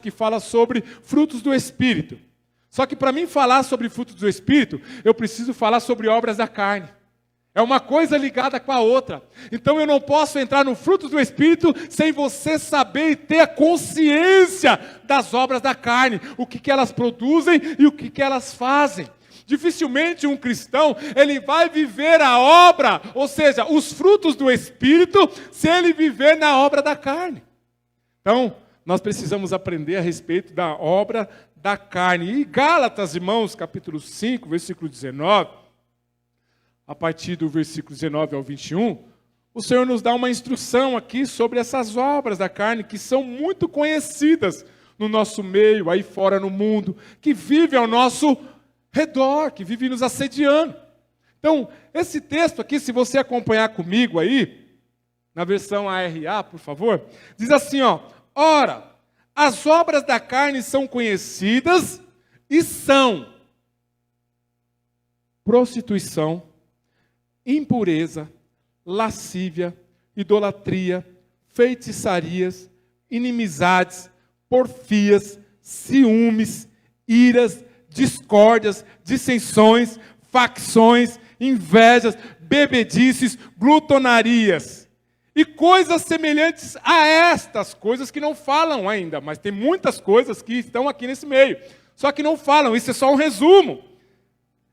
que fala sobre frutos do Espírito. Só que para mim falar sobre frutos do Espírito, eu preciso falar sobre obras da carne. É uma coisa ligada com a outra. Então eu não posso entrar no frutos do Espírito sem você saber e ter a consciência das obras da carne. O que elas produzem e o que elas fazem. Dificilmente um cristão, ele vai viver a obra, ou seja, os frutos do Espírito, se ele viver na obra da carne. Então, nós precisamos aprender a respeito da obra da carne. E Gálatas, irmãos, capítulo 5, versículo 19, a partir do versículo 19 ao 21, o Senhor nos dá uma instrução aqui sobre essas obras da carne que são muito conhecidas no nosso meio, aí fora no mundo, que vivem ao nosso redor, que vivem nos assediando. Então, esse texto aqui, se você acompanhar comigo aí, na versão ARA, por favor, diz assim, ó: ora, as obras da carne são conhecidas e são prostituição, impureza, lascívia, idolatria, feitiçarias, inimizades, porfias, ciúmes, iras, discórdias, dissensões, facções, invejas, bebedices, glutonarias e coisas semelhantes a estas coisas que não falam ainda, mas tem muitas coisas que estão aqui nesse meio, só que não falam. Isso é só um resumo,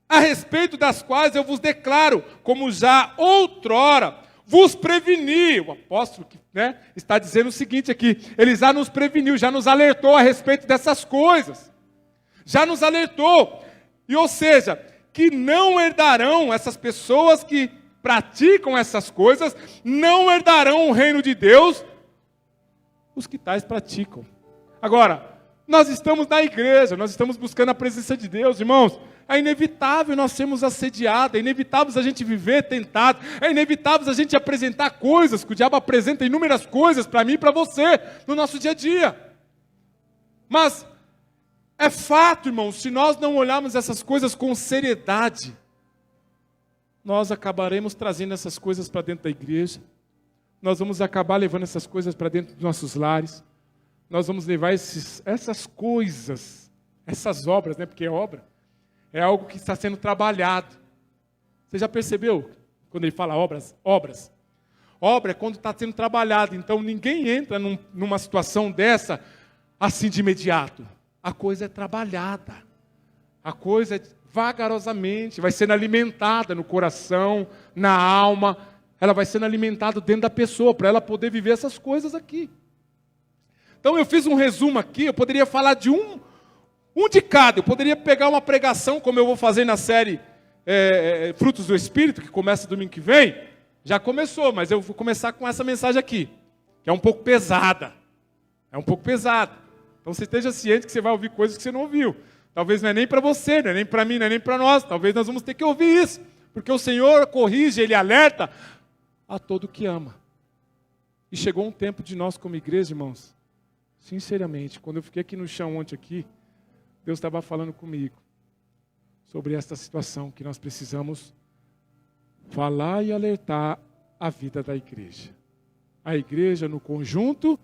a respeito das quais eu vos declaro, como já outrora vos preveni. O apóstolo está dizendo o seguinte aqui, ele já nos preveniu, já nos alertou a respeito dessas coisas, já nos alertou, e ou seja, que não herdarão, essas pessoas que praticam essas coisas, não herdarão o reino de Deus, os que tais praticam. Agora, nós estamos na igreja, nós estamos buscando a presença de Deus, irmãos. É inevitável nós sermos assediados, é inevitável a gente viver tentado, é inevitável a gente apresentar coisas, que o diabo apresenta inúmeras coisas para mim e para você, no nosso dia a dia. Mas é fato, irmãos, se nós não olharmos essas coisas com seriedade, nós acabaremos trazendo essas coisas para dentro da igreja, nós vamos acabar levando essas coisas para dentro dos nossos lares, nós vamos levar essas coisas, essas obras, porque é obra, é algo que está sendo trabalhado. Você já percebeu, quando ele fala obras? Obras. Obra é quando está sendo trabalhado, então ninguém entra numa situação dessa assim de imediato. A coisa é trabalhada, a coisa é vagarosamente, vai sendo alimentada no coração, na alma, ela vai sendo alimentada dentro da pessoa, para ela poder viver essas coisas aqui. Então eu fiz um resumo aqui, eu poderia falar de um de cada, eu poderia pegar uma pregação, como eu vou fazer na série Frutos do Espírito, que começa domingo que vem, já começou, mas eu vou começar com essa mensagem aqui, que é um pouco pesada, então você esteja ciente que você vai ouvir coisas que você não ouviu. Talvez não é nem para você, não é nem para mim, não é nem para nós. Talvez nós vamos ter que ouvir isso. Porque o Senhor corrige, Ele alerta a todo que ama. E chegou um tempo de nós como igreja, irmãos, sinceramente, quando eu fiquei aqui no chão ontem aqui, Deus estava falando comigo sobre esta situação que nós precisamos falar e alertar a vida da igreja. A igreja no conjunto,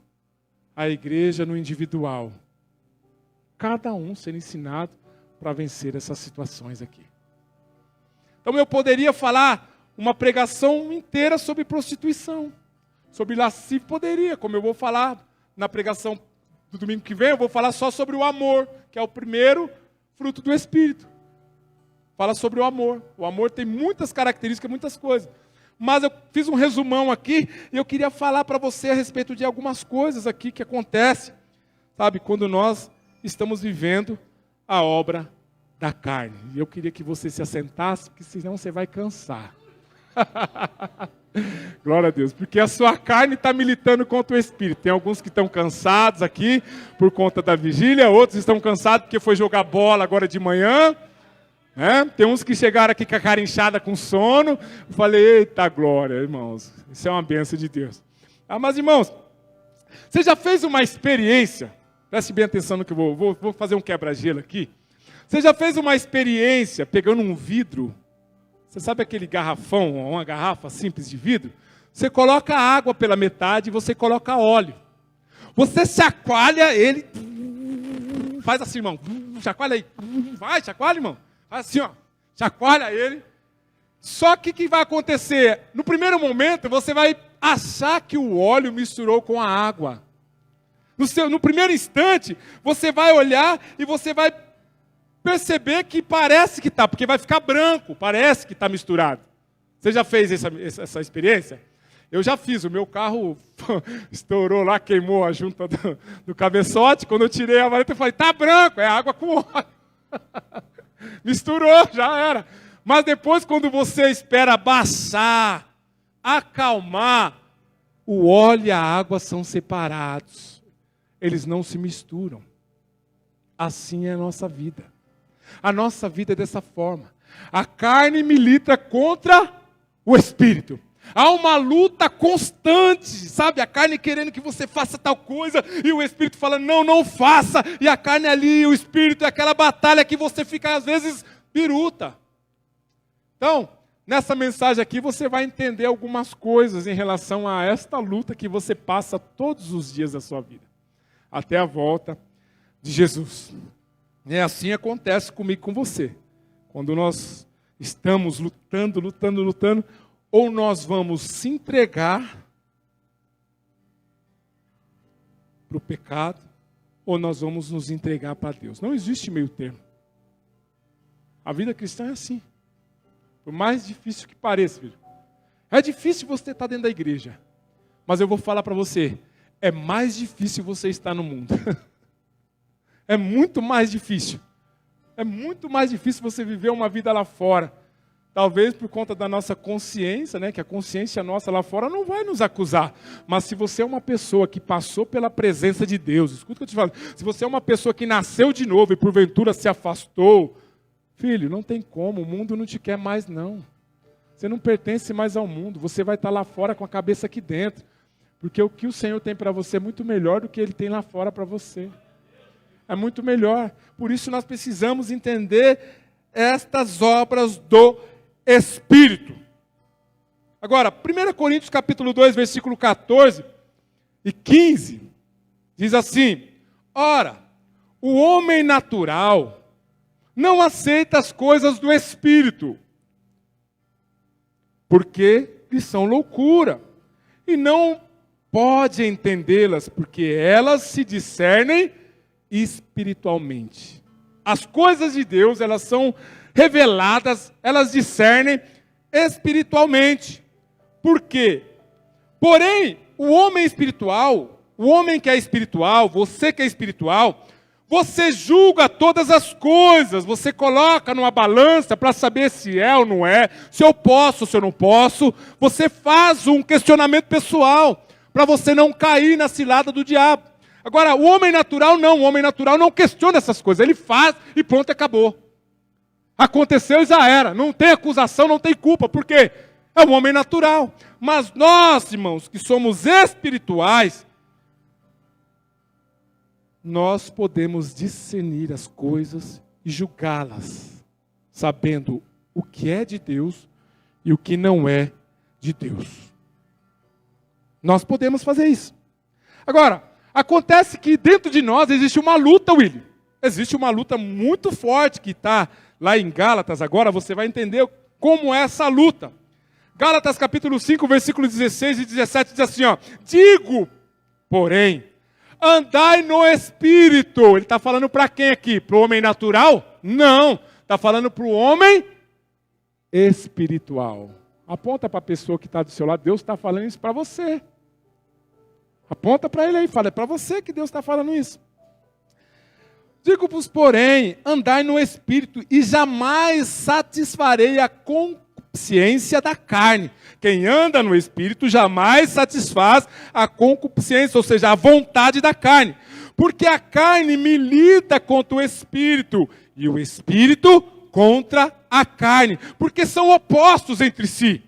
a igreja no individual. Cada um sendo ensinado para vencer essas situações aqui. Então eu poderia falar uma pregação inteira sobre prostituição, sobre lascívia, poderia, como eu vou falar na pregação do domingo que vem, eu vou falar só sobre o amor, que é o primeiro fruto do Espírito. Fala sobre o amor. O amor tem muitas características, muitas coisas. Mas eu fiz um resumão aqui e eu queria falar para você a respeito de algumas coisas aqui que acontecem, sabe, quando nós estamos vivendo a obra da carne. E eu queria que você se assentasse, porque senão você vai cansar. Glória a Deus, porque a sua carne está militando contra o Espírito. Tem alguns que estão cansados aqui por conta da vigília, outros estão cansados porque foi jogar bola agora de manhã. Tem uns que chegaram aqui com a cara inchada, com sono. Eu falei, eita glória, irmãos, isso é uma bênção de Deus. Mas irmãos, você já fez uma experiência? Preste bem atenção no que eu vou fazer um quebra-gelo aqui. Você já fez uma experiência pegando um vidro? Você sabe aquele garrafão, uma garrafa simples de vidro? Você coloca água pela metade e você coloca óleo. Você chacoalha ele Faz assim, irmão. Chacoalha aí. Vai, chacoalha, irmão. Faz assim, ó. Chacoalha ele. Só que o que vai acontecer? No primeiro momento, você vai achar que o óleo misturou com a água. No primeiro instante, você vai olhar e você vai perceber que parece que está, porque vai ficar branco, parece que está misturado. Você já fez essa experiência? Eu já fiz, o meu carro estourou lá, queimou a junta do cabeçote. Quando eu tirei a vareta, eu falei, tá branco, é água com óleo. Misturou, já era. Mas depois, quando você espera baixar, acalmar, o óleo e a água são separados. Eles não se misturam. Assim é a nossa vida. A nossa vida é dessa forma. A carne milita contra o espírito. Há uma luta constante, sabe? A carne querendo que você faça tal coisa e o espírito falando, não, não faça. E a carne ali, o espírito, é aquela batalha que você fica às vezes biruta. Então, nessa mensagem aqui você vai entender algumas coisas em relação a esta luta que você passa todos os dias da sua vida. Até a volta de Jesus. E assim acontece comigo e com você. Quando nós estamos lutando, ou nós vamos se entregar para o pecado, ou nós vamos nos entregar para Deus. Não existe meio termo. A vida cristã é assim. Por mais difícil que pareça, filho. É difícil você estar dentro da igreja. Mas eu vou falar para você, é mais difícil você estar no mundo. É muito mais difícil. É muito mais difícil você viver uma vida lá fora. Talvez por conta da nossa consciência, né? Que a consciência nossa lá fora não vai nos acusar. Mas se você é uma pessoa que passou pela presença de Deus, escuta o que eu te falo. Se você é uma pessoa que nasceu de novo e porventura se afastou, filho, não tem como, o mundo não te quer mais não. Você não pertence mais ao mundo, você vai estar lá fora com a cabeça aqui dentro. Porque o que o Senhor tem para você é muito melhor do que Ele tem lá fora para você. É muito melhor. Por isso nós precisamos entender estas obras do Espírito. Agora, 1 Coríntios capítulo 2, versículo 14 e 15, diz assim, ora, o homem natural não aceita as coisas do Espírito, porque lhes são loucura, e não pode entendê-las, porque elas se discernem espiritualmente. As coisas de Deus, elas são reveladas, elas discernem espiritualmente. Por quê? Porém, o homem espiritual, o homem que é espiritual, você que é espiritual, você julga todas as coisas, você coloca numa balança para saber se é ou não é, se eu posso, se eu não posso, você faz um questionamento pessoal, para você não cair na cilada do diabo. Agora, o homem natural não, o homem natural não questiona essas coisas, ele faz e pronto, acabou. Aconteceu e já era, não tem acusação, não tem culpa, por quê? É um homem natural. Mas nós, irmãos, que somos espirituais, nós podemos discernir as coisas e julgá-las, sabendo o que é de Deus e o que não é de Deus. Nós podemos fazer isso. Agora, acontece que dentro de nós existe uma luta, William. Existe uma luta muito forte que está lá em Gálatas. Agora você vai entender como é essa luta. Gálatas capítulo 5, versículos 16 e 17 diz assim, ó. Digo, porém, andai no Espírito. Ele está falando para quem aqui? Para o homem natural? Não. Está falando para o homem espiritual. Aponta para a pessoa que está do seu lado. Deus está falando isso para você. Aponta para ele aí, fala, é para você que Deus está falando isso. Digo-vos, porém, andai no Espírito e jamais satisfarei a concupiscência da carne. Quem anda no Espírito jamais satisfaz a concupiscência, ou seja, a vontade da carne. Porque a carne milita contra o Espírito e o Espírito contra a carne. Porque são opostos entre si.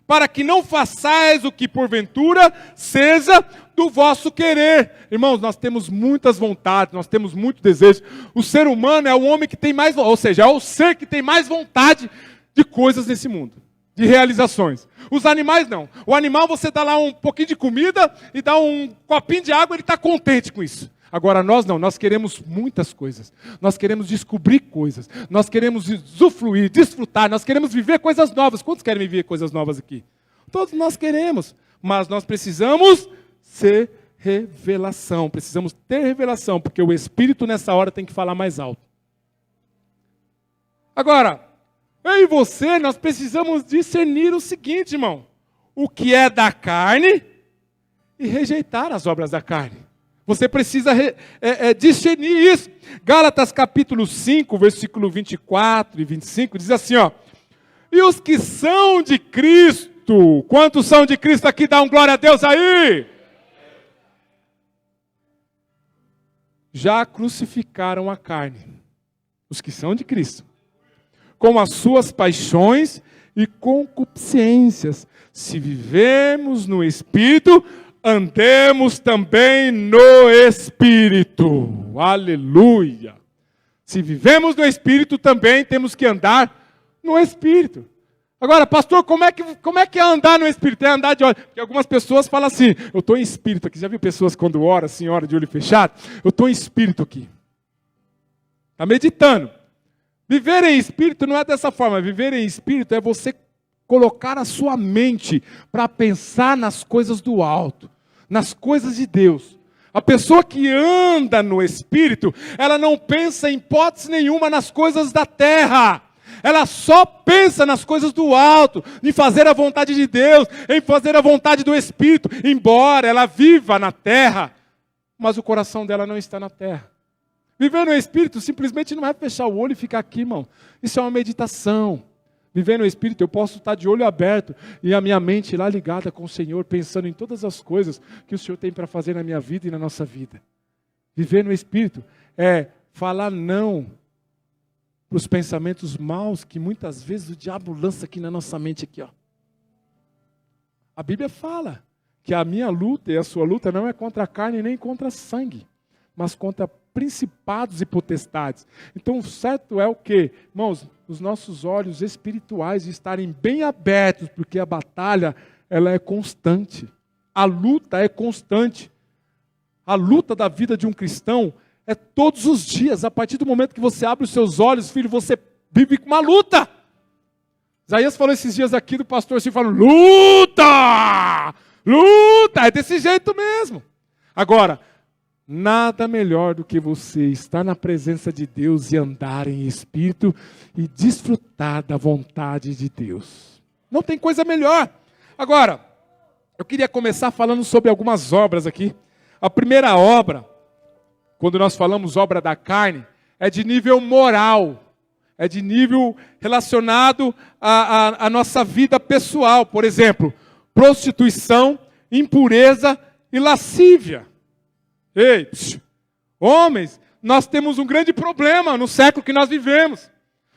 Para que não façais o que porventura seja do vosso querer. Irmãos, nós temos muitas vontades, nós temos muito desejo. O ser humano é o homem que tem mais, ou seja, é o ser que tem mais vontade de coisas nesse mundo, de realizações. Os animais não. O animal você dá lá um pouquinho de comida e dá um copinho de água, ele está contente com isso. Agora nós não, nós queremos muitas coisas. Nós queremos descobrir coisas. Nós queremos usufruir, desfrutar. Nós queremos viver coisas novas. Quantos querem viver coisas novas aqui? Todos nós queremos. Mas nós precisamos ser revelação. Precisamos ter revelação, porque o Espírito nessa hora tem que falar mais alto. Agora, eu e você, nós precisamos discernir o seguinte, irmão. O que é da carne e rejeitar as obras da carne. Você precisa discernir isso. Gálatas capítulo 5, versículo 24 e 25, diz assim, ó. E os que são de Cristo, quantos são de Cristo aqui? Dá um glória a Deus aí. Já crucificaram a carne. Os que são de Cristo. Com as suas paixões e concupiscências. Se vivemos no Espírito, andemos também no Espírito. Aleluia. Se vivemos no Espírito, também temos que andar no Espírito. Agora, pastor, como é que é andar no Espírito? É andar de olho. Porque algumas pessoas falam assim, eu estou em Espírito aqui. Já viu pessoas quando oram assim, ora de olho fechado? Eu estou em Espírito aqui. Está meditando. Viver em Espírito não é dessa forma. Viver em Espírito é você colocar a sua mente para pensar nas coisas do alto, nas coisas de Deus. A pessoa que anda no Espírito, ela não pensa em hipótese nenhuma nas coisas da terra. Ela só pensa nas coisas do alto, em fazer a vontade de Deus, em fazer a vontade do Espírito, embora ela viva na terra, mas o coração dela não está na terra. Viver no Espírito simplesmente não é fechar o olho e ficar aqui, irmão. Isso é uma meditação. Viver no Espírito, eu posso estar de olho aberto e a minha mente lá ligada com o Senhor, pensando em todas as coisas que o Senhor tem para fazer na minha vida e na nossa vida. Viver no Espírito é falar não para os pensamentos maus que muitas vezes o diabo lança aqui na nossa mente. Aqui, ó. A Bíblia fala que a minha luta e a sua luta não é contra a carne nem contra sangue, mas contra principados e potestades. Então, o certo é o quê? Irmãos, os nossos olhos espirituais estarem bem abertos, porque a batalha, ela é constante. A luta é constante. A luta da vida de um cristão é todos os dias. A partir do momento que você abre os seus olhos, filho, você vive com uma luta. Isaías falou esses dias aqui do pastor assim, falando, luta! Luta! É desse jeito mesmo. Agora, nada melhor do que você estar na presença de Deus e andar em Espírito e desfrutar da vontade de Deus. Não tem coisa melhor. Agora, eu queria começar falando sobre algumas obras aqui. A primeira obra, quando nós falamos obra da carne, é de nível moral. É de nível relacionado à nossa vida pessoal. Por exemplo, prostituição, impureza e lascívia. Ei, homens, nós temos um grande problema no século que nós vivemos.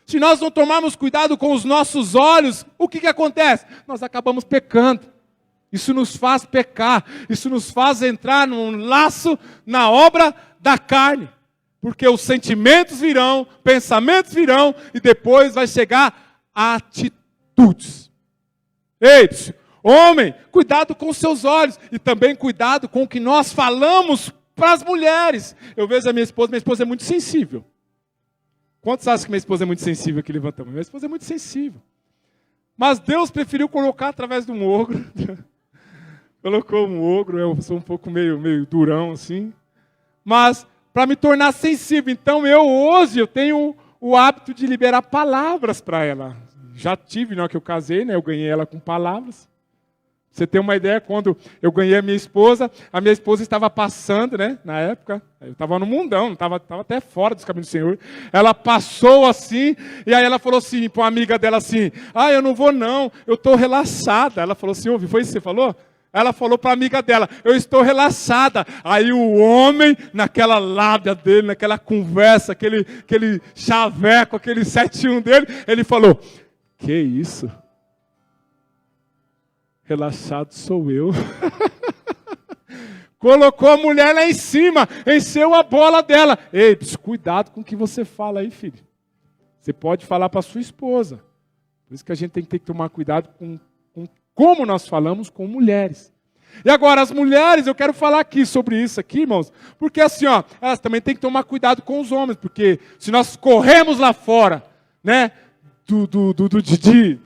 Se nós não tomarmos cuidado com os nossos olhos, o que acontece? Nós acabamos pecando. Isso nos faz pecar. Isso nos faz entrar num laço na obra da carne. Porque os sentimentos virão, pensamentos virão e depois vai chegar a atitudes. Ei, homem, cuidado com os seus olhos e também cuidado com o que nós falamos para as mulheres. Eu vejo a minha esposa é muito sensível. Quantos acham que minha esposa é muito sensível aqui? Levanta a mão. Minha esposa é muito sensível. Mas Deus preferiu colocar através de um ogro. Colocou um ogro, eu sou um pouco meio durão assim. Mas para me tornar sensível. Então hoje eu tenho o hábito de liberar palavras para ela. Já tive, na hora que eu casei, né? Eu ganhei ela com palavras. Você tem uma ideia, quando eu ganhei a minha esposa estava passando, né, na época, eu estava no mundão, estava até fora dos caminhos do Senhor, ela passou assim, e aí ela falou assim, para uma amiga dela assim, eu não vou não, eu estou relaxada. Ela falou assim, ouve, foi isso que você falou? Ela falou para a amiga dela, eu estou relaxada. Aí o homem, naquela lábia dele, naquela conversa, aquele chaveco, aquele 7-1 dele, ele falou, que isso? Relaxado sou eu. Colocou a mulher lá em cima, encheu a bola dela. Ei, cuidado com o que você fala aí, filho. Você pode falar para sua esposa. Por isso que a gente tem que tomar cuidado com como nós falamos com mulheres. E agora, as mulheres, eu quero falar aqui sobre isso aqui, irmãos, porque assim, ó, elas também têm que tomar cuidado com os homens, porque se nós corremos lá fora, né, do Didi,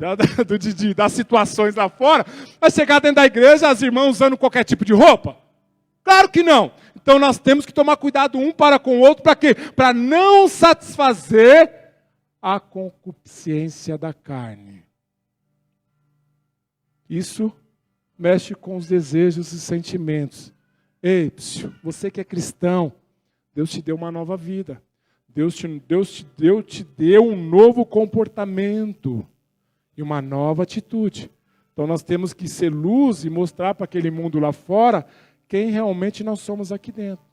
das situações lá fora, vai chegar dentro da igreja as irmãs usando qualquer tipo de roupa? Claro que não. Então nós temos que tomar cuidado um para com o outro, para quê? Para não satisfazer a concupiscência da carne. Isso mexe com os desejos e sentimentos. Ei, você que é cristão, Deus te deu uma nova vida. Deus te deu um novo comportamento e uma nova atitude. Então nós temos que ser luz e mostrar para aquele mundo lá fora quem realmente nós somos aqui dentro.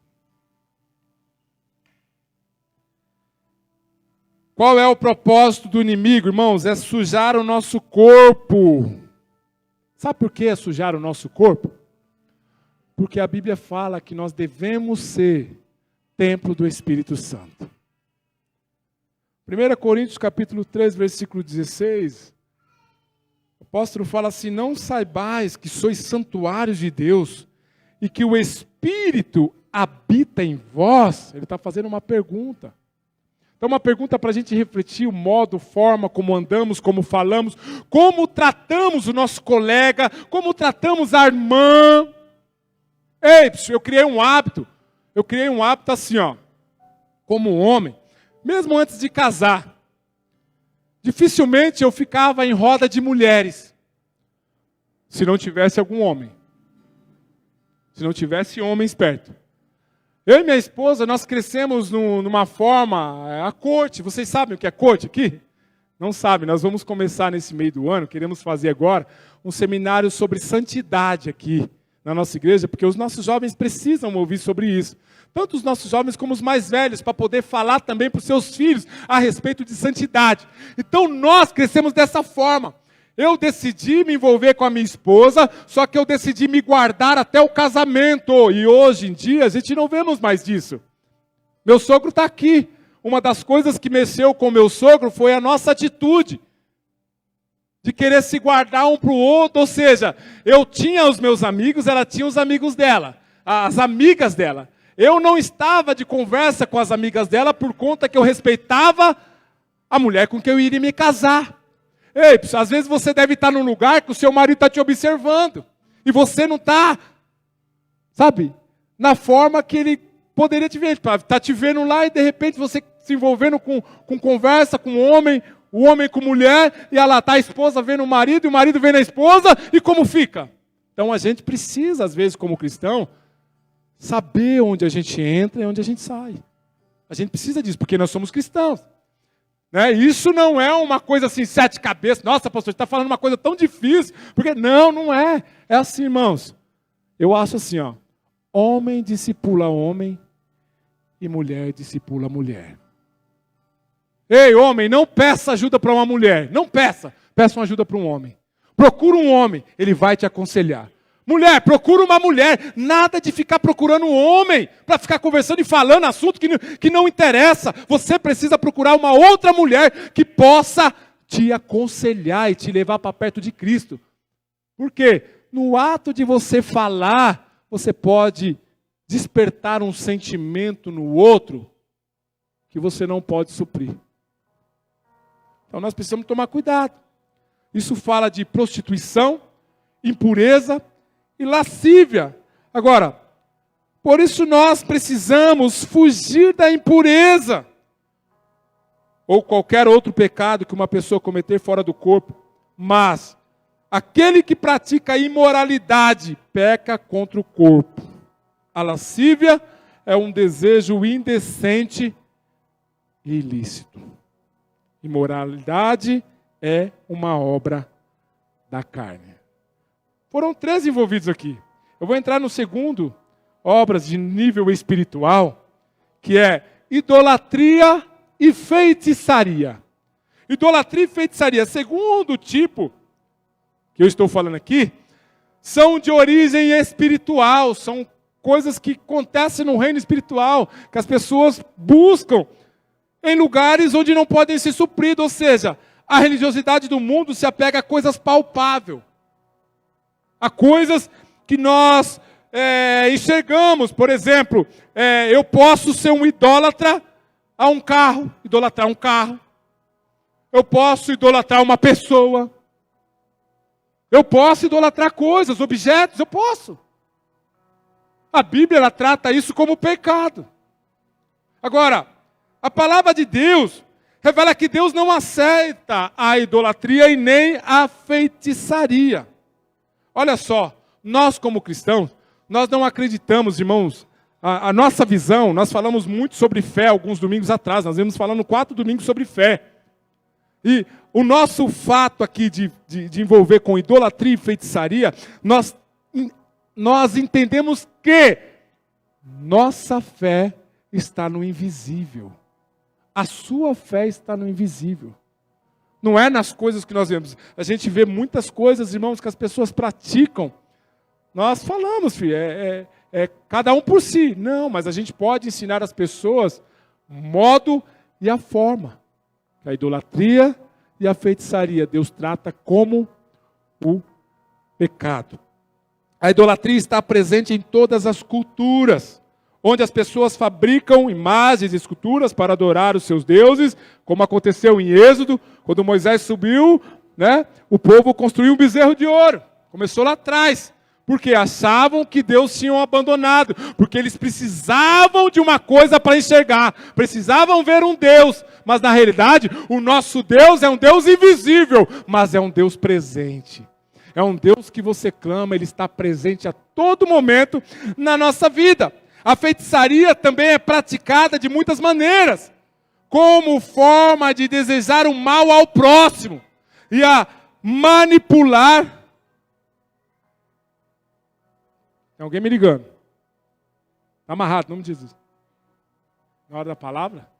Qual é o propósito do inimigo, irmãos? É sujar o nosso corpo. Sabe por que é sujar o nosso corpo? Porque a Bíblia fala que nós devemos ser templo do Espírito Santo. 1 Coríntios capítulo 3, versículo 16, o apóstolo fala assim: não saibais que sois santuários de Deus e que o Espírito habita em vós? Ele está fazendo uma pergunta. Então uma pergunta para a gente refletir o modo, forma, como andamos, como falamos, como tratamos o nosso colega, como tratamos a irmã. Ei, eu criei um hábito assim, ó, como homem. Mesmo antes de casar, dificilmente eu ficava em roda de mulheres, se não tivesse algum homem, se não tivesse homens perto. Eu e minha esposa, nós crescemos numa forma, a corte, vocês sabem o que é corte aqui? Não sabem, nós vamos começar nesse meio do ano, queremos fazer agora um seminário sobre santidade aqui na nossa igreja, porque os nossos jovens precisam ouvir sobre isso. Tanto os nossos jovens como os mais velhos, para poder falar também para os seus filhos a respeito de santidade. Então nós crescemos dessa forma. Eu decidi me envolver com a minha esposa, só que eu decidi me guardar até o casamento. E hoje em dia a gente não vemos mais disso. Meu sogro está aqui. Uma das coisas que mexeu com meu sogro foi a nossa atitude de querer se guardar um para o outro. Ou seja, eu tinha os meus amigos, ela tinha os amigos dela, as amigas dela. Eu não estava de conversa com as amigas dela por conta que eu respeitava a mulher com quem eu iria me casar. Ei, às vezes você deve estar num lugar que o seu marido está te observando. E você não está, sabe, na forma que ele poderia te ver. Está te vendo lá e de repente você se envolvendo com conversa com o homem com mulher. E lá está a esposa vendo o marido e o marido vendo a esposa. E como fica? Então a gente precisa, às vezes como cristão, saber onde a gente entra e onde a gente sai. A gente precisa disso, porque nós somos cristãos. Né? Isso não é uma coisa assim, 7 cabeças. Nossa, pastor, você está falando uma coisa tão difícil. Porque não é. É assim, irmãos. Eu acho assim, ó. Homem discipula homem e mulher discipula mulher. Ei, homem, não peça ajuda para uma mulher. Não peça. Peça uma ajuda para um homem. Procura um homem, ele vai te aconselhar. Mulher, procura uma mulher. Nada de ficar procurando um homem para ficar conversando e falando assunto que não interessa. Você precisa procurar uma outra mulher que possa te aconselhar e te levar para perto de Cristo. Por quê? No ato de você falar, você pode despertar um sentimento no outro que você não pode suprir. Então nós precisamos tomar cuidado. Isso fala de prostituição, impureza e lascívia. Agora, por isso nós precisamos fugir da impureza ou qualquer outro pecado que uma pessoa cometer fora do corpo. Mas aquele que pratica imoralidade peca contra o corpo. A lascívia é um desejo indecente e ilícito. Imoralidade é uma obra da carne. Foram 3 envolvidos aqui. Eu vou entrar no segundo, obras de nível espiritual, que é idolatria e feitiçaria. Idolatria e feitiçaria, segundo tipo que eu estou falando aqui, são de origem espiritual, são coisas que acontecem no reino espiritual, que as pessoas buscam em lugares onde não podem ser supridos, ou seja, a religiosidade do mundo se apega a coisas palpáveis. Há coisas que nós enxergamos. Por exemplo, eu posso ser um idólatra a um carro, idolatrar um carro. Eu posso idolatrar uma pessoa. Eu posso idolatrar coisas, objetos, eu posso. A Bíblia ela trata isso como pecado. Agora, a palavra de Deus revela que Deus não aceita a idolatria e nem a feitiçaria. Olha só, nós como cristãos, nós não acreditamos, irmãos, a nossa visão, nós falamos muito sobre fé alguns domingos atrás, nós vimos falando 4 domingos sobre fé. E o nosso fato aqui de envolver com idolatria e feitiçaria, nós entendemos que nossa fé está no invisível. A sua fé está no invisível. Não é nas coisas que nós vemos. A gente vê muitas coisas, irmãos, que as pessoas praticam. Nós falamos, filho, cada um por si. Não, mas a gente pode ensinar as pessoas o modo e a forma. A idolatria e a feitiçaria, Deus trata como o pecado. A idolatria está presente em todas as culturas, onde as pessoas fabricam imagens e esculturas para adorar os seus deuses, como aconteceu em Êxodo, quando Moisés subiu, o povo construiu um bezerro de ouro. Começou lá atrás, porque achavam que Deus tinha abandonado, porque eles precisavam de uma coisa para enxergar, precisavam ver um Deus, mas na realidade o nosso Deus é um Deus invisível, mas é um Deus presente. É um Deus que você clama, Ele está presente a todo momento na nossa vida. A feitiçaria também é praticada de muitas maneiras, como forma de desejar o mal ao próximo e a manipular. Tem alguém me ligando? Está amarrado, em nome de Jesus. Na hora da palavra?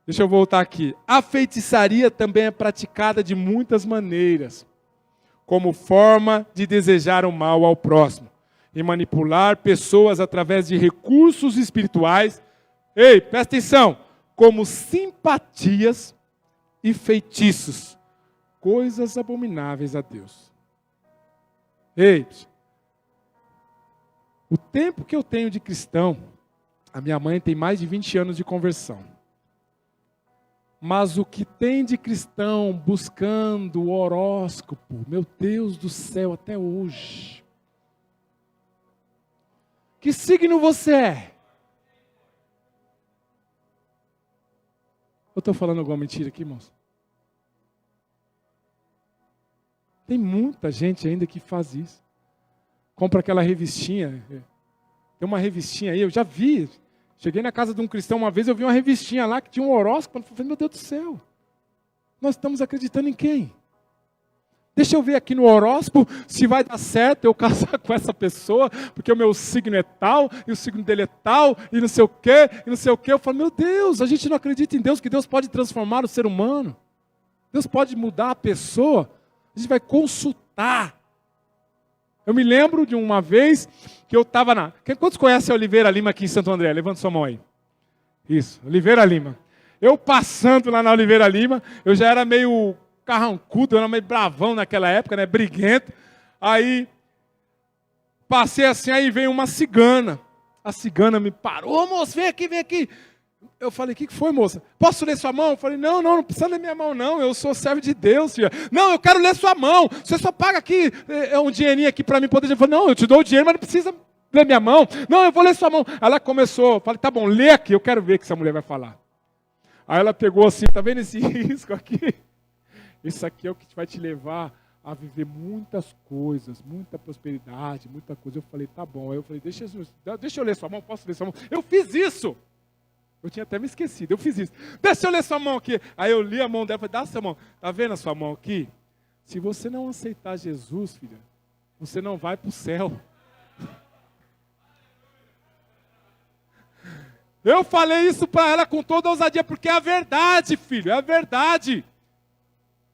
Deixa eu voltar aqui. A feitiçaria também é praticada de muitas maneiras, como forma de desejar o mal ao próximo e manipular pessoas através de recursos espirituais. Ei, presta atenção, como simpatias e feitiços, coisas abomináveis a Deus. Ei, o tempo que eu tenho de cristão, a minha mãe tem mais de 20 anos de conversão. Mas o que tem de cristão buscando o horóscopo, meu Deus do céu, até hoje. Que signo você é? Eu estou falando alguma mentira aqui, irmãos? Tem muita gente ainda que faz isso. Compra aquela revistinha. Tem uma revistinha aí, eu já vi. Cheguei na casa de um cristão uma vez, eu vi uma revistinha lá que tinha um horóscopo. Eu falei, meu Deus do céu. Nós estamos acreditando em quem? Deixa eu ver aqui no horóscopo se vai dar certo eu casar com essa pessoa, porque o meu signo é tal, e o signo dele é tal, e não sei o quê, e não sei o quê. Eu falo, meu Deus, a gente não acredita em Deus, que Deus pode transformar o ser humano. Deus pode mudar a pessoa. A gente vai consultar. Eu me lembro de uma vez que eu estava na... Quantos conhecem a Oliveira Lima aqui em Santo André? Levanta sua mão aí. Isso, Oliveira Lima. Eu passando lá na Oliveira Lima, eu já era meio carrancudo, eu era meio bravão naquela época, briguento. Aí, passei assim, aí veio uma cigana. A cigana me parou, ô moço, vem aqui, vem aqui. Eu falei, o que foi, moça? Posso ler sua mão? Eu falei, não precisa ler minha mão, não. Eu sou servo de Deus, filha. Não, eu quero ler sua mão. Você só paga aqui um dinheirinho aqui para mim poder... Eu falei, não, eu te dou o dinheiro, mas não precisa ler minha mão. Não, eu vou ler sua mão. Ela começou, eu falei, tá bom, lê aqui, eu quero ver o que essa mulher vai falar. Aí ela pegou assim, tá vendo esse risco aqui? Isso aqui é o que vai te levar a viver muitas coisas, muita prosperidade, muita coisa. Eu falei, tá bom. Aí eu falei, deixa eu ler sua mão, posso ler sua mão? Eu fiz isso. Eu tinha até me esquecido, eu fiz isso. Deixa eu ler sua mão aqui. Aí eu li a mão dela e falei, dá a sua mão. Está vendo a sua mão aqui? Se você não aceitar Jesus, filha, você não vai para o céu. Eu falei isso para ela com toda a ousadia, porque é a verdade, filho, é a verdade.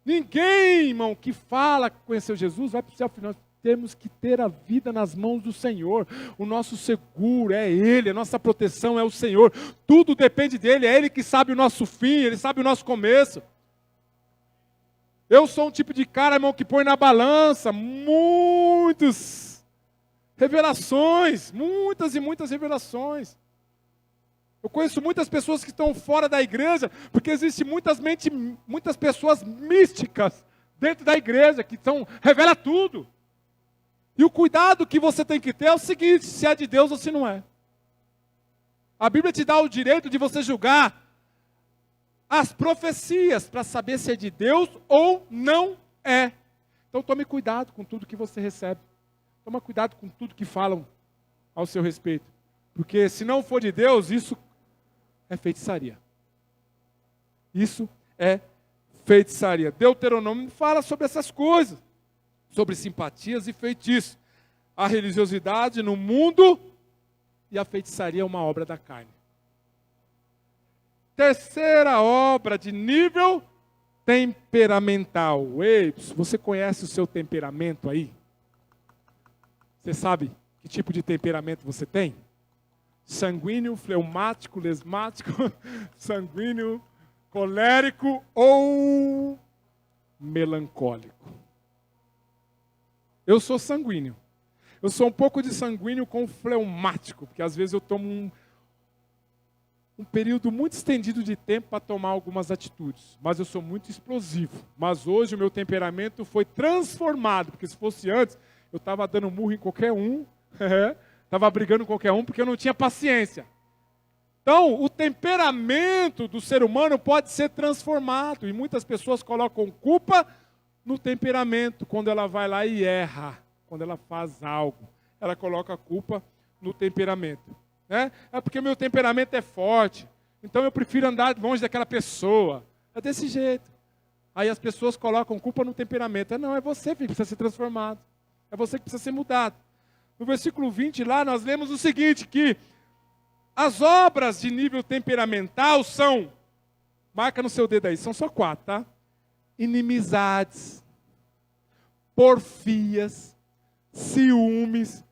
Ninguém, irmão, que fala que conheceu Jesus vai para o céu. Nós temos que ter a vida nas mãos do Senhor. O nosso seguro é Ele, a nossa proteção é o Senhor. Tudo depende dEle, é Ele que sabe o nosso fim, Ele sabe o nosso começo. Eu sou um tipo de cara, irmão, que põe na balança muitas revelações, muitas e muitas revelações. Eu conheço muitas pessoas que estão fora da igreja, porque existem muitas pessoas místicas dentro da igreja, que revela tudo. E o cuidado que você tem que ter é o seguinte, se é de Deus ou se não é. A Bíblia te dá o direito de você julgar as profecias, para saber se é de Deus ou não é. Então tome cuidado com tudo que você recebe. Toma cuidado com tudo que falam ao seu respeito. Porque se não for de Deus, isso é feitiçaria. Isso é feitiçaria. Deuteronômio fala sobre essas coisas. Sobre simpatias e feitiços. A religiosidade no mundo e a feitiçaria é uma obra da carne. Terceira obra de nível temperamental. Ei, você conhece o seu temperamento aí? Você sabe que tipo de temperamento você tem? Sanguíneo, fleumático, lesmático, sanguíneo, colérico ou melancólico? Eu sou sanguíneo. Eu sou um pouco de sanguíneo com fleumático, porque às vezes eu tomo um período muito estendido de tempo para tomar algumas atitudes. Mas eu sou muito explosivo. Mas hoje o meu temperamento foi transformado, porque se fosse antes, eu estava dando murro em qualquer um, estava brigando com qualquer um, porque eu não tinha paciência. Então, o temperamento do ser humano pode ser transformado, e muitas pessoas colocam culpa no temperamento, quando ela vai lá e erra, quando ela faz algo, ela coloca a culpa no temperamento. É porque o meu temperamento é forte, então eu prefiro andar longe daquela pessoa. É desse jeito. Aí as pessoas colocam culpa no temperamento. Não, é você que precisa ser transformado. É você que precisa ser mudado. No versículo 20 lá nós lemos o seguinte, que as obras de nível temperamental são, marca no seu dedo aí, são só 4, tá? Inimizades, porfias, ciúmes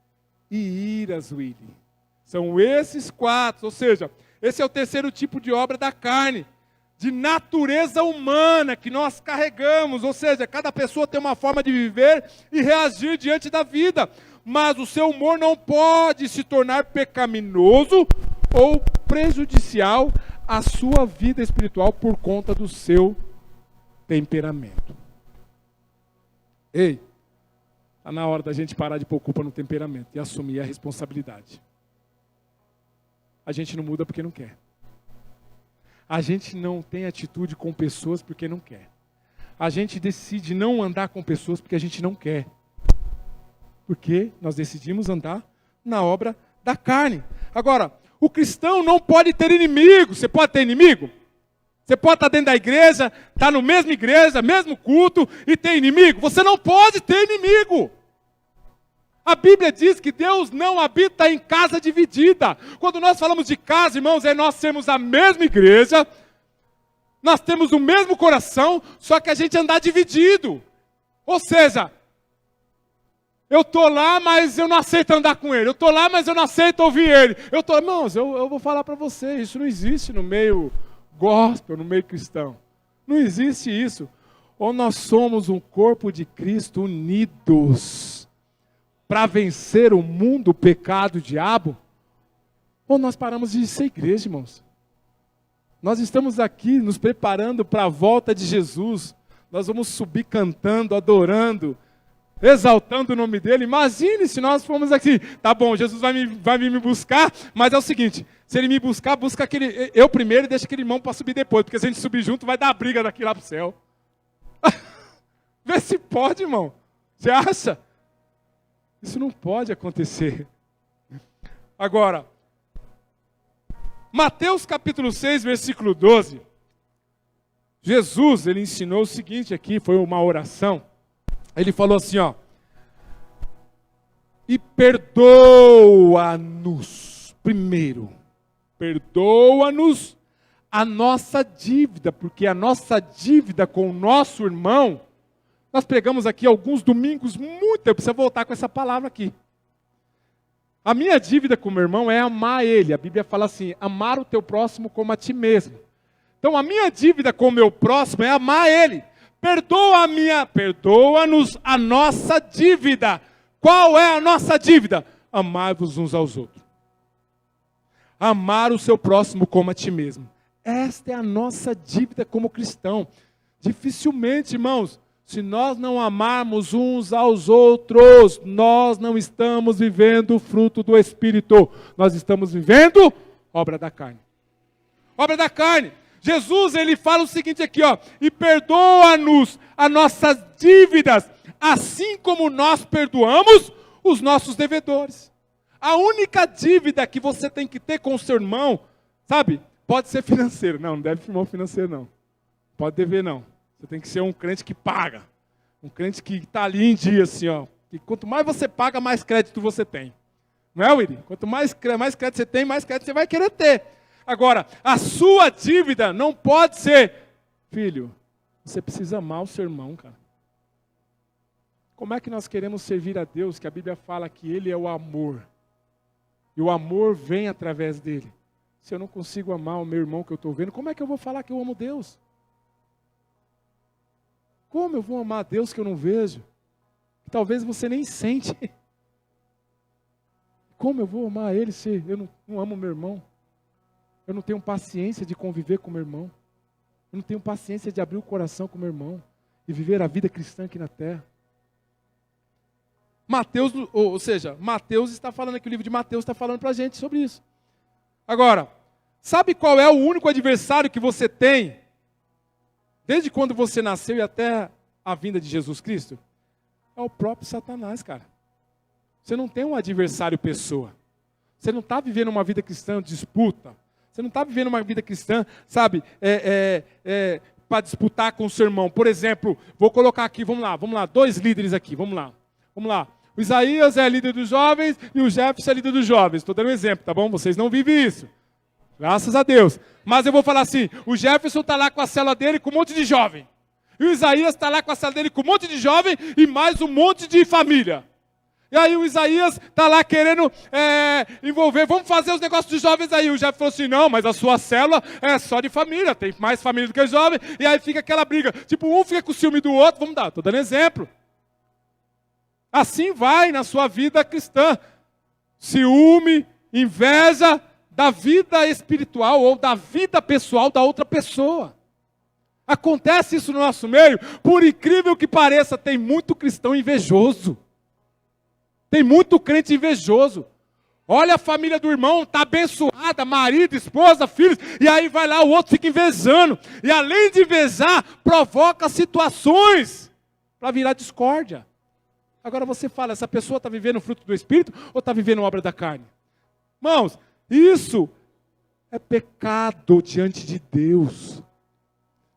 e iras, Willy. São esses 4, ou seja, esse é o terceiro tipo de obra da carne, de natureza humana que nós carregamos, ou seja, cada pessoa tem uma forma de viver e reagir diante da vida, mas o seu humor não pode se tornar pecaminoso ou prejudicial à sua vida espiritual por conta do seu temperamento. Ei, está na hora da gente parar de pôr culpa no temperamento e assumir a responsabilidade. A gente não muda porque não quer. A gente não tem atitude com pessoas porque não quer. A gente decide não andar com pessoas porque a gente não quer. Porque nós decidimos andar na obra da carne. Agora, o cristão não pode ter inimigo. Você pode ter inimigo? Você pode estar dentro da igreja, estar no mesmo igreja, mesmo culto e ter inimigo? Você não pode ter inimigo. A Bíblia diz que Deus não habita em casa dividida. Quando nós falamos de casa, irmãos, é nós sermos a mesma igreja, nós temos o mesmo coração, só que a gente andar dividido. Ou seja, eu estou lá, mas eu não aceito andar com ele. Eu estou lá, mas eu não aceito ouvir ele. Irmãos, eu vou falar para vocês, isso não existe no meio gospel, no meio cristão. Não existe isso. Ou nós somos um corpo de Cristo unidos para vencer o mundo, o pecado, o diabo, ou nós paramos de ser igreja, irmãos. Nós estamos aqui nos preparando para a volta de Jesus. Nós vamos subir cantando, adorando, exaltando o nome dele. Imagine se nós formos aqui. Tá bom, Jesus vai vir me buscar, mas é o seguinte, se ele me buscar, busca eu primeiro e deixa aquele irmão para subir depois, porque se a gente subir junto, vai dar briga daqui lá para o céu. Vê se pode, irmão. Você acha? Isso não pode acontecer. Agora, Mateus capítulo 6, versículo 12. Jesus, ele ensinou o seguinte aqui, foi uma oração. Ele falou assim, ó. E perdoa-nos, primeiro. Perdoa-nos a nossa dívida, porque a nossa dívida com o nosso irmão, nós pregamos aqui alguns domingos muito, eu preciso voltar com essa palavra aqui. A minha dívida com o meu irmão é amar ele. A Bíblia fala assim, amar o teu próximo como a ti mesmo. Então a minha dívida com o meu próximo é amar ele. perdoa-nos a nossa dívida. Qual é a nossa dívida? Amai-vos uns aos outros. Amar o seu próximo como a ti mesmo. Esta é a nossa dívida como cristão. Dificilmente, irmãos, se nós não amarmos uns aos outros, nós não estamos vivendo o fruto do Espírito. Nós estamos vivendo obra da carne. Obra da carne. Jesus, ele fala o seguinte aqui, ó. E perdoa-nos as nossas dívidas, assim como nós perdoamos os nossos devedores. A única dívida que você tem que ter com o seu irmão, sabe? Pode ser financeiro. Não deve ser financeiro, não. Pode dever, não. Você tem que ser um crente que paga. Um crente que está ali em dia, assim, ó. Que quanto mais você paga, mais crédito você tem. Não é, Willy? Quanto mais crédito você tem, mais crédito você vai querer ter. Agora, a sua dívida não pode ser... Filho, você precisa amar o seu irmão, cara. Como é que nós queremos servir a Deus, que a Bíblia fala que Ele é o amor? E o amor vem através dele. Se eu não consigo amar o meu irmão que eu estou vendo, como é que eu vou falar que eu amo Deus? Como eu vou amar a Deus que eu não vejo? Que talvez você nem sente. Como eu vou amar Ele se eu não amo meu irmão? Eu não tenho paciência de conviver com meu irmão. Eu não tenho paciência de abrir o coração com meu irmão e viver a vida cristã aqui na terra. Mateus, ou seja, Mateus está falando aqui, o livro de Mateus está falando para a gente sobre isso. Agora, sabe qual é o único adversário que você tem, desde quando você nasceu e até a vinda de Jesus Cristo? É o próprio Satanás, cara. Você não tem um adversário pessoa. Você não está vivendo uma vida cristã de disputa. Você não está vivendo uma vida cristã, sabe, para disputar com o seu irmão. Por exemplo, vou colocar aqui, vamos lá, 2 líderes aqui, vamos lá. O Isaías é líder dos jovens e o Jefferson é líder dos jovens. Estou dando um exemplo, tá bom? Vocês não vivem isso. Graças a Deus. Mas eu vou falar assim, o Jefferson está lá com a célula dele com um monte de jovem. E o Isaías está lá com a célula dele com um monte de jovem e mais um monte de família. E aí o Isaías está lá querendo envolver, vamos fazer os negócios dos jovens aí. O Jefferson falou assim, não, mas a sua célula é só de família, tem mais família do que jovem. E aí fica aquela briga, tipo, um fica com o ciúme do outro, estou dando exemplo. Assim vai na sua vida cristã. Ciúme, inveja da vida espiritual ou da vida pessoal da outra pessoa. Acontece isso no nosso meio, por incrível que pareça, tem muito cristão invejoso. Tem muito crente invejoso. Olha a família do irmão, está abençoada, marido, esposa, filhos, e aí vai lá, o outro fica invejando. E além de invejar, provoca situações para virar discórdia. Agora você fala, essa pessoa está vivendo o fruto do Espírito ou está vivendo obra da carne? Irmãos, isso é pecado diante de Deus.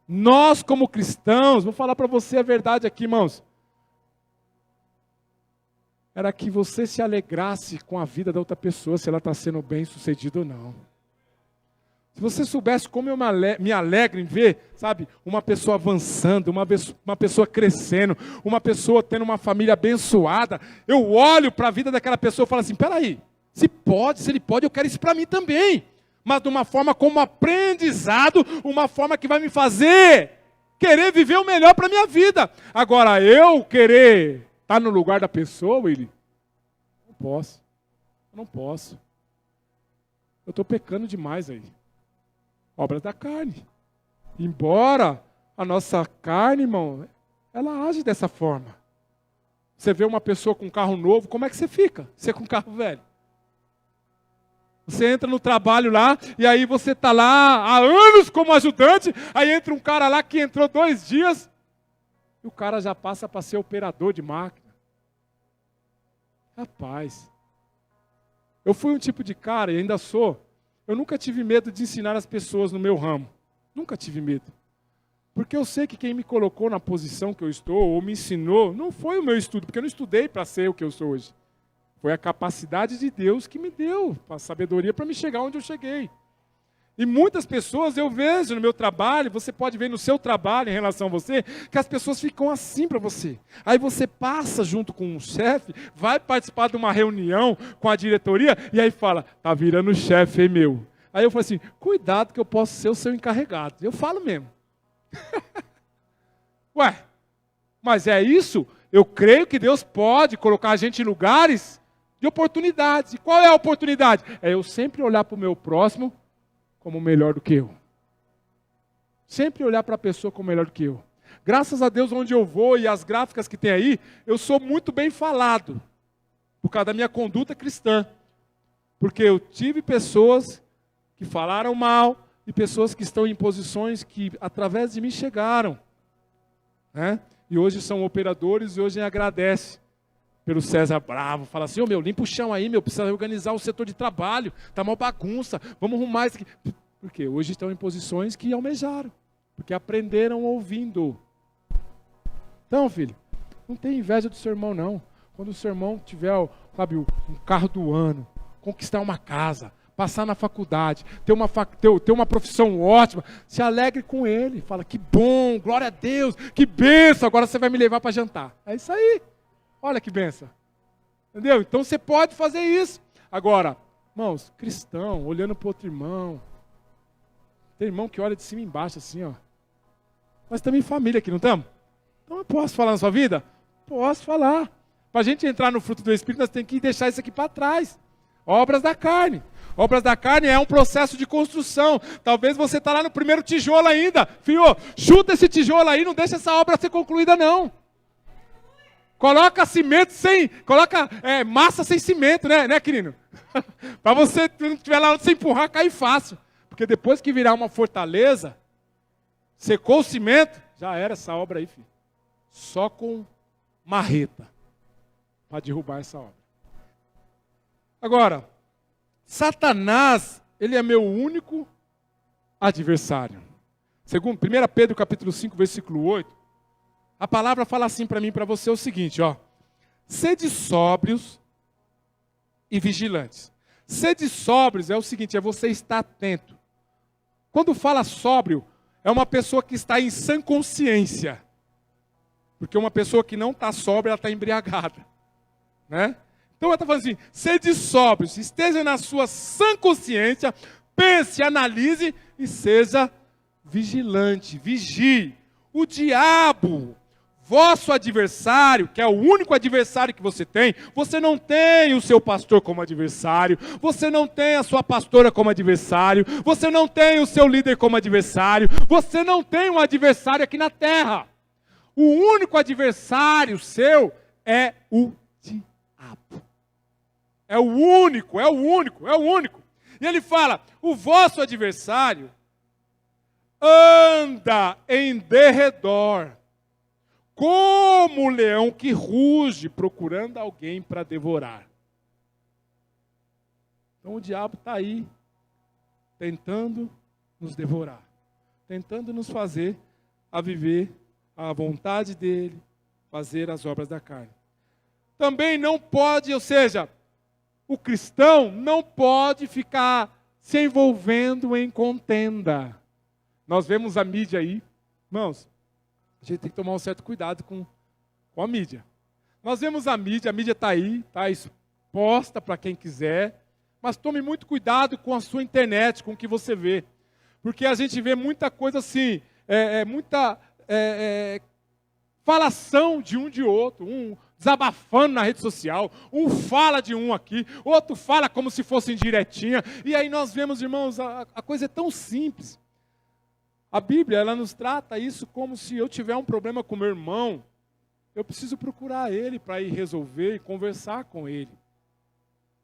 Nós como cristãos, vou falar para você a verdade aqui, irmãos. Era que você se alegrasse com a vida da outra pessoa, se ela está sendo bem sucedida ou não. Se você soubesse como eu me alegro em ver, sabe, uma pessoa avançando, uma pessoa crescendo, uma pessoa tendo uma família abençoada, eu olho para a vida daquela pessoa e falo assim, peraí, se ele pode, eu quero isso para mim também. Mas de uma forma como aprendizado, uma forma que vai me fazer querer viver o melhor para a minha vida. Agora, eu querer estar no lugar da pessoa, Willy, não posso. Eu estou pecando demais aí. Obra da carne. Embora a nossa carne, irmão, ela age dessa forma. Você vê uma pessoa com um carro novo, como é que você fica? Você com um carro velho. Você entra no trabalho lá, e aí você está lá há anos como ajudante, aí entra um cara lá que entrou 2 dias, e o cara já passa para ser operador de máquina. Rapaz, eu fui um tipo de cara, e ainda sou, eu nunca tive medo de ensinar as pessoas no meu ramo. Nunca tive medo. Porque eu sei que quem me colocou na posição que eu estou, ou me ensinou, não foi o meu estudo, porque eu não estudei para ser o que eu sou hoje. Foi a capacidade de Deus que me deu, a sabedoria para me chegar onde eu cheguei. E muitas pessoas eu vejo no meu trabalho, você pode ver no seu trabalho em relação a você, que as pessoas ficam assim para você. Aí você passa junto com um chefe, vai participar de uma reunião com a diretoria, e aí fala, tá virando chefe, hein, meu? Aí eu falo assim, cuidado que eu posso ser o seu encarregado. Eu falo mesmo. Ué, mas é isso? Eu creio que Deus pode colocar a gente em lugares de oportunidades. E qual é a oportunidade? É eu sempre olhar para o meu próximo como melhor do que eu. Sempre olhar para a pessoa como melhor do que eu. Graças a Deus, onde eu vou e as gráficas que tem aí, eu sou muito bem falado. Por causa da minha conduta cristã. Porque eu tive pessoas que falaram mal e pessoas que estão em posições que através de mim chegaram. Né? E hoje são operadores e hoje agradece pelo César Bravo. Fala assim, meu, limpa o chão aí, meu, precisa organizar o setor de trabalho. Tá uma bagunça, vamos arrumar isso aqui. Porque hoje estão em posições que almejaram. Porque aprenderam ouvindo. Então, filho, não tem inveja do seu irmão, não. Quando o seu irmão tiver, sabe, um carro do ano, conquistar uma casa, passar na faculdade, ter uma profissão ótima, se alegre com ele. Fala, que bom, glória a Deus, que bênção, agora você vai me levar para jantar. É isso aí. Olha que bênção. Entendeu? Então você pode fazer isso. Agora, irmãos, cristão, olhando para outro irmão. Tem irmão que olha de cima e embaixo assim, ó. Nós também família aqui, não estamos? Então eu posso falar na sua vida? Posso falar. Para a gente entrar no fruto do Espírito, nós temos que deixar isso aqui para trás. Obras da carne. Obras da carne é um processo de construção. Talvez você está lá no primeiro tijolo ainda. Filho, chuta esse tijolo aí, não deixa essa obra ser concluída não. Coloca cimento sem... Coloca massa sem cimento, né querido? Para você não estiver lá onde você empurrar, cair fácil. Porque depois que virar uma fortaleza, secou o cimento, já era essa obra aí, filho. Só com marreta para derrubar essa obra. Agora, Satanás, ele é meu único adversário. Segundo 1 Pedro capítulo 5, versículo 8, a palavra fala assim para mim e para você o seguinte, ó. Sede sóbrios e vigilantes. Sede sóbrios é o seguinte, é você estar atento. Quando fala sóbrio, é uma pessoa que está em sã consciência. Porque uma pessoa que não está sóbria, ela está embriagada. Né? Então ela está falando assim, sede sóbrios, esteja na sua sã consciência, pense, analise e seja vigilante, vigie. O diabo, vosso adversário, que é o único adversário que você não tem o seu pastor como adversário, você não tem a sua pastora como adversário, você não tem o seu líder como adversário, você não tem um adversário aqui na terra. O único adversário seu é o diabo. É o único. E ele fala, o vosso adversário anda em derredor, como o leão que ruge, procurando alguém para devorar. Então o diabo está aí, tentando nos devorar, tentando nos fazer a viver a vontade dele, fazer as obras da carne. Também não pode, ou seja, o cristão não pode ficar se envolvendo em contenda. Nós vemos a mídia aí, irmãos, a gente tem que tomar um certo cuidado com a mídia. Nós vemos a mídia está aí, está exposta para quem quiser, mas tome muito cuidado com a sua internet, com o que você vê. Porque a gente vê muita coisa assim, muita falação de um de outro, um desabafando na rede social, um fala de um aqui, outro fala como se fosse indiretinha, e aí nós vemos, irmãos, a coisa é tão simples. A Bíblia, ela nos trata isso como se eu tiver um problema com meu irmão, eu preciso procurar ele para ir resolver e conversar com ele.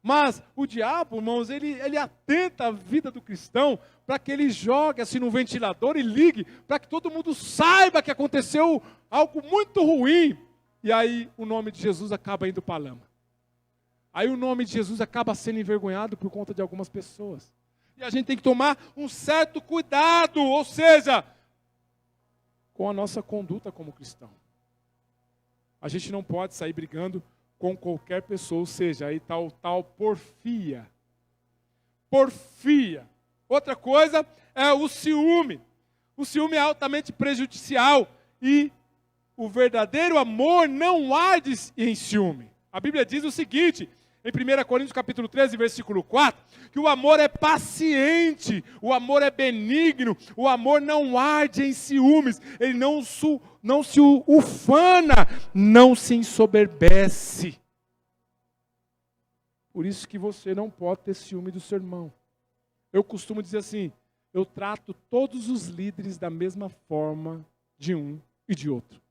Mas o diabo, irmãos, ele atenta a vida do cristão para que ele jogue assim no ventilador e ligue, para que todo mundo saiba que aconteceu algo muito ruim. E aí o nome de Jesus acaba indo para a lama. Aí o nome de Jesus acaba sendo envergonhado por conta de algumas pessoas. E a gente tem que tomar um certo cuidado, ou seja, com a nossa conduta como cristão. A gente não pode sair brigando com qualquer pessoa, ou seja, aí está o tal porfia. Porfia. Outra coisa é o ciúme. O ciúme é altamente prejudicial e o verdadeiro amor não arde em ciúme. A Bíblia diz o seguinte, em 1 Coríntios capítulo 13, versículo 4, que o amor é paciente, o amor é benigno, o amor não arde em ciúmes, ele não se ufana, não se ensoberbece. Por isso que você não pode ter ciúme do seu irmão. Eu costumo dizer assim, eu trato todos os líderes da mesma forma de um e de outro.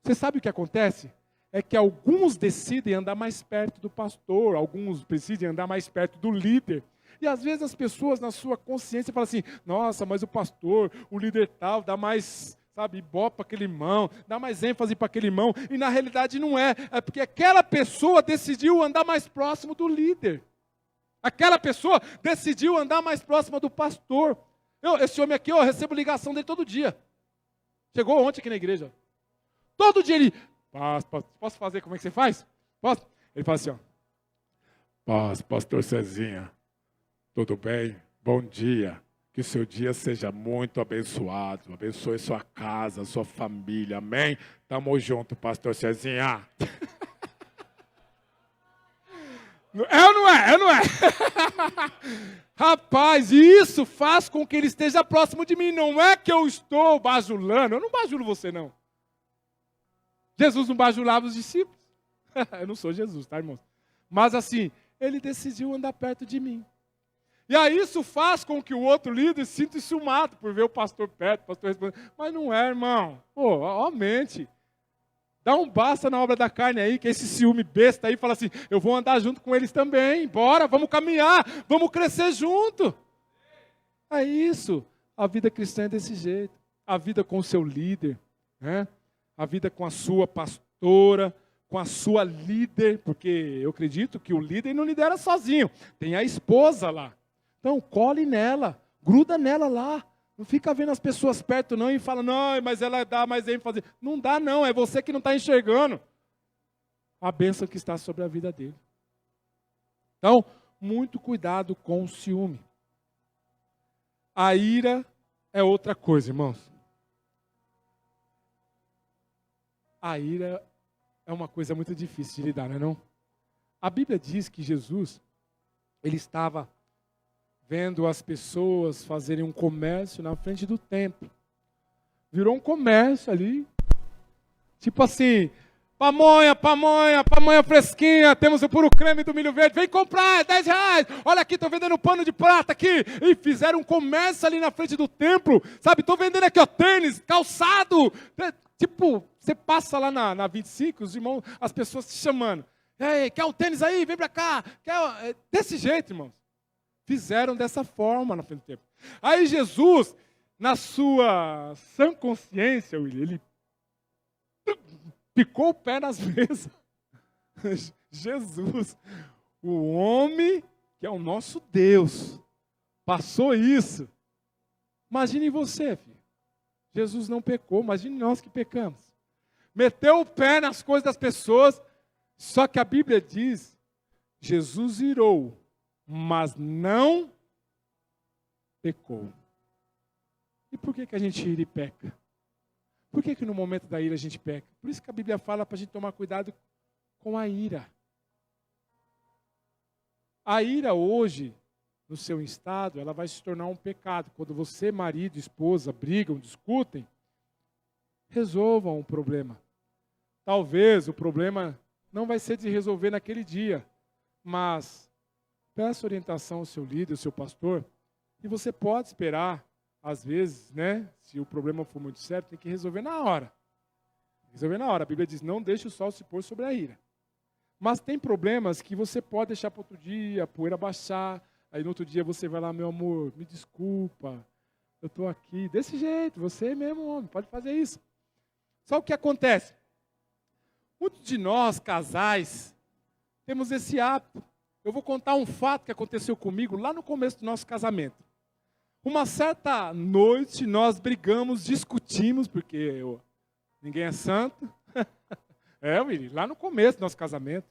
Você sabe o que acontece? É que alguns decidem andar mais perto do pastor, alguns decidem andar mais perto do líder. E às vezes as pessoas na sua consciência falam assim, nossa, mas o pastor, o líder tal, dá mais, sabe, ibope para aquele irmão, dá mais ênfase para aquele irmão. E na realidade não é, é porque aquela pessoa decidiu andar mais próximo do líder. Aquela pessoa decidiu andar mais próxima do pastor. Esse homem aqui, eu recebo ligação dele todo dia. Chegou ontem aqui na igreja. Todo dia ele, posso fazer como é que você faz? Posso? Ele fala assim, ó. Paz, pastor Cezinha. Tudo bem? Bom dia. Que o seu dia seja muito abençoado. Abençoe sua casa, sua família. Amém? Tamo junto, pastor Cezinha. É ou não é? É ou não é? Rapaz, isso faz com que ele esteja próximo de mim. Não é que eu estou bajulando. Eu não bajulo você, não. Jesus não bajulava os discípulos. Eu não sou Jesus, tá, irmãos? Mas assim, ele decidiu andar perto de mim. E aí isso faz com que o outro líder se sinta enciumado por ver o pastor perto, o pastor respondendo. Mas não é, irmão. Pô, aumente. Dá um basta na obra da carne aí, que esse ciúme besta aí fala assim, eu vou andar junto com eles também, bora, vamos caminhar, vamos crescer junto. É isso, a vida cristã é desse jeito, a vida com o seu líder, né? A vida com a sua pastora, com a sua líder, porque eu acredito que o líder não lidera sozinho, tem a esposa lá. Então, cole nela, gruda nela lá. Não fica vendo as pessoas perto não e fala, não, mas ela dá mais ênfase. Não dá não, é você que não está enxergando a bênção que está sobre a vida dele. Então, muito cuidado com o ciúme. A ira é outra coisa, irmãos. A ira é uma coisa muito difícil de lidar, não é não? A Bíblia diz que Jesus, ele estava vendo as pessoas fazerem um comércio na frente do templo. Virou um comércio ali. Tipo assim, pamonha fresquinha, temos o puro creme do milho verde, vem comprar, é 10 reais. Olha aqui, estou vendendo pano de prata aqui. E fizeram um comércio ali na frente do templo. Sabe, estou vendendo aqui, ó, tênis, calçado. Tipo, você passa lá na 25, os irmãos, as pessoas te chamando. Ei, quer um tênis aí? Vem para cá. Desse jeito, irmãos. Fizeram dessa forma na frente do templo. Aí Jesus, na sua sã consciência, ele picou o pé nas mesas. Jesus, o homem que é o nosso Deus, passou isso. Imagine você, filho. Jesus não pecou, imagine nós que pecamos. Meteu o pé nas coisas das pessoas, só que a Bíblia diz, Jesus irou, mas não pecou. E por que a gente ira e peca? Por que no momento da ira a gente peca? Por isso que a Bíblia fala para a gente tomar cuidado com a ira. A ira hoje, no seu estado, ela vai se tornar um pecado. Quando você, marido, esposa, brigam, discutem, resolvam o problema. Talvez o problema não vai ser de resolver naquele dia, mas peça orientação ao seu líder, ao seu pastor, e você pode esperar, às vezes, né? Se o problema for muito sério, tem que resolver na hora. Resolver na hora. A Bíblia diz, não deixe o sol se pôr sobre a ira. Mas tem problemas que você pode deixar para outro dia, a poeira baixar, aí no outro dia você vai lá, meu amor, me desculpa, eu estou aqui, desse jeito, você mesmo, homem, pode fazer isso. Só o que acontece? Muitos de nós, casais, temos esse hábito. Eu vou contar um fato que aconteceu comigo lá no começo do nosso casamento. Uma certa noite nós brigamos, discutimos, porque ninguém é santo. Willy, lá no começo do nosso casamento.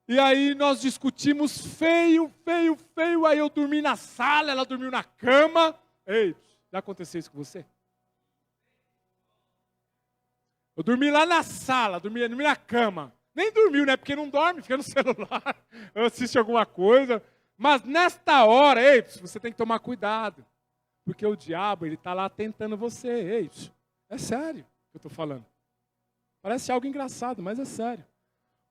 E aí nós discutimos feio. Aí eu dormi na sala, ela dormiu na cama. Ei, já aconteceu isso com você? Eu dormi lá na sala, dormi na cama. Nem dormiu, né? Porque não dorme, fica no celular, assiste alguma coisa. Mas nesta hora, ei, você tem que tomar cuidado. Porque o diabo, ele está lá tentando você. Ei, é sério o que eu estou falando. Parece algo engraçado, mas é sério.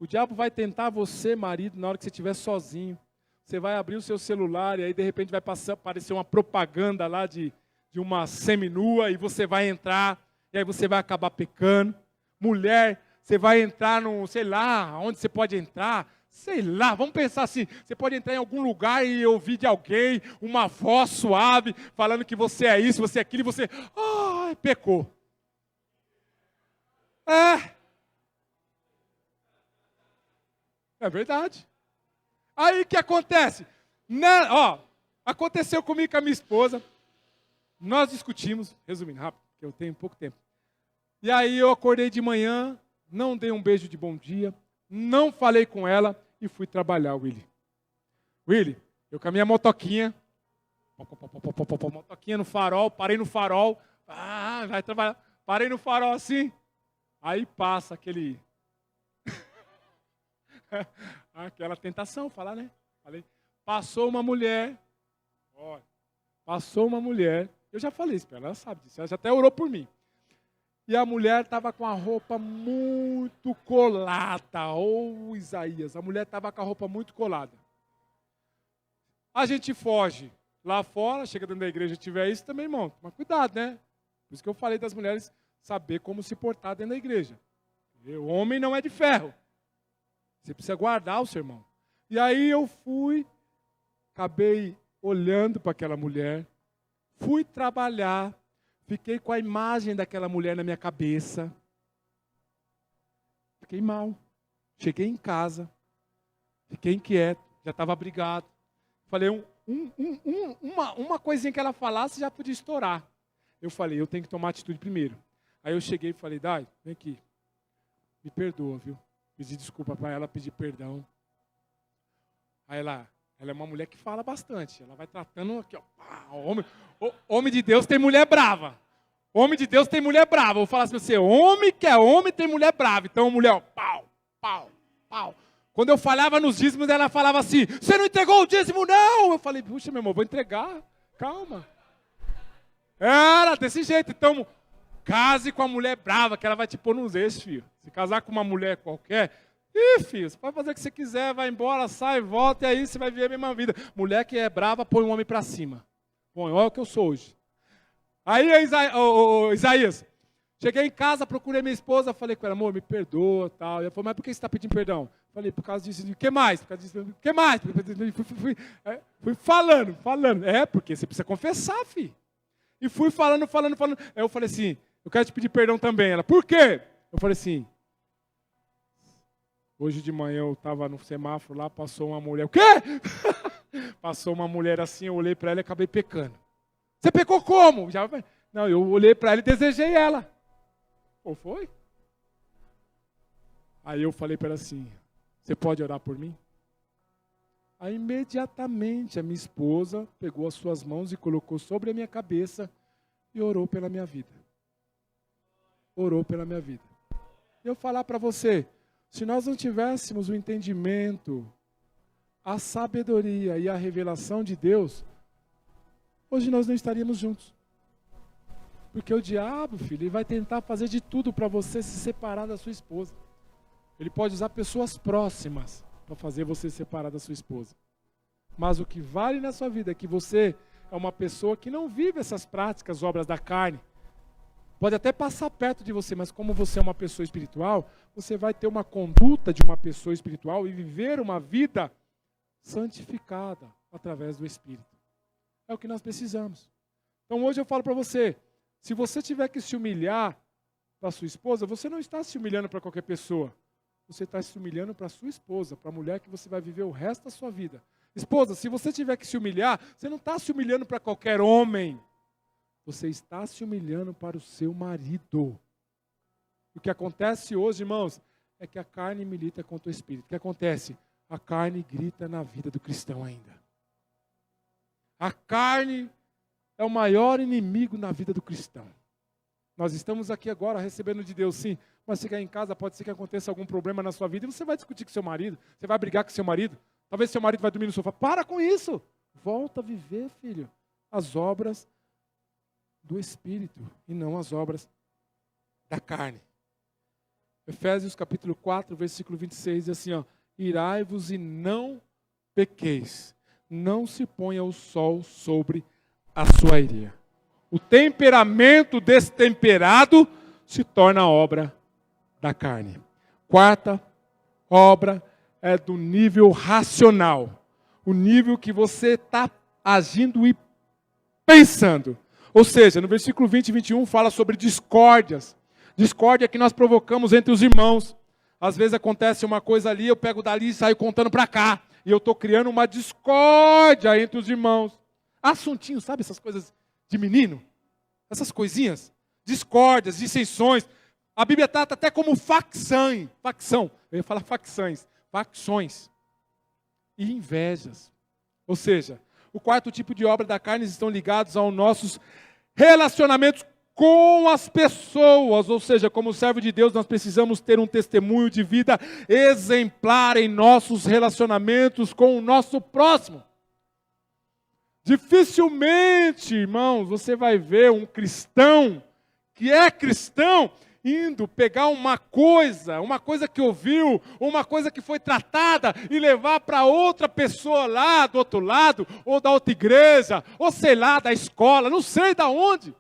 O diabo vai tentar você, marido, na hora que você estiver sozinho. Você vai abrir o seu celular e aí de repente vai aparecer uma propaganda lá de uma seminua e você vai entrar e aí você vai acabar pecando. Mulher, você vai entrar no, sei lá, onde você pode entrar, sei lá, vamos pensar assim, você pode entrar em algum lugar e ouvir de alguém uma voz suave falando que você é isso, você é aquilo e você, pecou. É verdade. Aí o que acontece? Aconteceu comigo e com a minha esposa. Nós discutimos, resumindo rápido, porque eu tenho pouco tempo. E aí eu acordei de manhã, não dei um beijo de bom dia, não falei com ela e fui trabalhar, Willy. Willy, eu com a minha motoquinha, motoquinha no farol, parei no farol, vai trabalhar, parei no farol assim, aí passa aquele... aquela tentação, falar, né? Falei, passou uma mulher, eu já falei isso para ela sabe disso, ela já até orou por mim. E a mulher estava com a roupa muito colada, Isaías, a mulher estava com a roupa muito colada. A gente foge lá fora, chega dentro da igreja, tiver isso também, irmão, mas cuidado, né? Por isso que eu falei das mulheres saber como se portar dentro da igreja. O homem não é de ferro. Você precisa guardar o seu irmão. E aí eu acabei olhando para aquela mulher, fui trabalhar, fiquei com a imagem daquela mulher na minha cabeça. Fiquei mal. Cheguei em casa, fiquei inquieto, já estava brigado. Falei, uma coisinha que ela falasse já podia estourar. Eu falei, eu tenho que tomar atitude primeiro. Aí eu cheguei e falei, Dai, vem aqui, me perdoa, viu? Pedi desculpa para ela, pedi perdão. Aí ela é uma mulher que fala bastante. Ela vai tratando aqui, homem de Deus tem mulher brava. Homem de Deus tem mulher brava. Eu vou falar assim para você, homem que é homem tem mulher brava. Então, mulher, pau, pau, pau. Quando eu falhava nos dízimos, ela falava assim, você não entregou o dízimo, não? Eu falei, puxa, meu irmão, vou entregar. Calma. Era desse jeito. Então, case com a mulher brava, que ela vai te pôr nos eixos, filho. Se casar com uma mulher qualquer, filho, você pode fazer o que você quiser, vai embora, sai, volta, e aí você vai viver a mesma vida. Mulher que é brava, põe um homem para cima. Põe, olha o que eu sou hoje. Aí, Isaías, cheguei em casa, procurei minha esposa, falei com ela, amor, me perdoa, tal. E ela falou, mas por que você está pedindo perdão? Falei, por causa disso, o que mais? Por causa disso, o que mais? Fui falando. Porque você precisa confessar, filho. E fui falando. Aí eu falei assim, eu quero te pedir perdão também. Ela, por quê? Eu falei assim, hoje de manhã eu estava no semáforo lá, passou uma mulher. O quê? Passou uma mulher assim, eu olhei para ela e acabei pecando. Você pecou como? Não, eu olhei para ela e desejei ela. Ou foi? Aí eu falei para ela assim, você pode orar por mim? Aí imediatamente a minha esposa pegou as suas mãos e colocou sobre a minha cabeça e orou pela minha vida. Orou pela minha vida. Eu falar para você, se nós não tivéssemos o entendimento, a sabedoria e a revelação de Deus, hoje nós não estaríamos juntos. Porque o diabo, filho, ele vai tentar fazer de tudo para você se separar da sua esposa. Ele pode usar pessoas próximas para fazer você separar da sua esposa. Mas o que vale na sua vida é que você é uma pessoa que não vive essas práticas, obras da carne. Pode até passar perto de você, mas como você é uma pessoa espiritual, você vai ter uma conduta de uma pessoa espiritual e viver uma vida santificada através do Espírito. É o que nós precisamos. Então hoje eu falo para você, se você tiver que se humilhar para sua esposa, você não está se humilhando para qualquer pessoa. Você está se humilhando para sua esposa, para a mulher que você vai viver o resto da sua vida. Esposa, se você tiver que se humilhar, você não está se humilhando para qualquer homem. Você está se humilhando para o seu marido. O que acontece hoje, irmãos, é que a carne milita contra o espírito. O que acontece? A carne grita na vida do cristão ainda. A carne é o maior inimigo na vida do cristão. Nós estamos aqui agora recebendo de Deus, sim. Mas chegar em casa, pode ser que aconteça algum problema na sua vida e você vai discutir com seu marido, você vai brigar com seu marido. Talvez seu marido vai dormir no sofá. Para com isso! Volta a viver, filho, as obras do Espírito e não as obras da carne. Efésios capítulo 4, versículo 26, diz assim, ó, irai-vos e não pequeis, não se ponha o sol sobre a sua ira. O temperamento destemperado se torna obra da carne. Quarta obra é do nível racional. O nível que você está agindo e pensando. Ou seja, no versículo 20 e 21 fala sobre discórdias. Discórdia que nós provocamos entre os irmãos. Às vezes acontece uma coisa ali, eu pego dali e saio contando para cá. E eu estou criando uma discórdia entre os irmãos. Assuntinho, sabe essas coisas de menino? Essas coisinhas. Discórdias, dissensões. A Bíblia trata até como facção. Eu ia falar facções. Facções. E invejas. Ou seja, o quarto tipo de obra da carne estão ligados aos nossos relacionamentos com as pessoas. Ou seja, como servo de Deus, nós precisamos ter um testemunho de vida exemplar em nossos relacionamentos com o nosso próximo. Dificilmente, irmãos, você vai ver um cristão que é cristão indo pegar uma coisa que ouviu, uma coisa que foi tratada e levar para outra pessoa lá do outro lado, ou da outra igreja, ou sei lá, da escola, não sei de onde,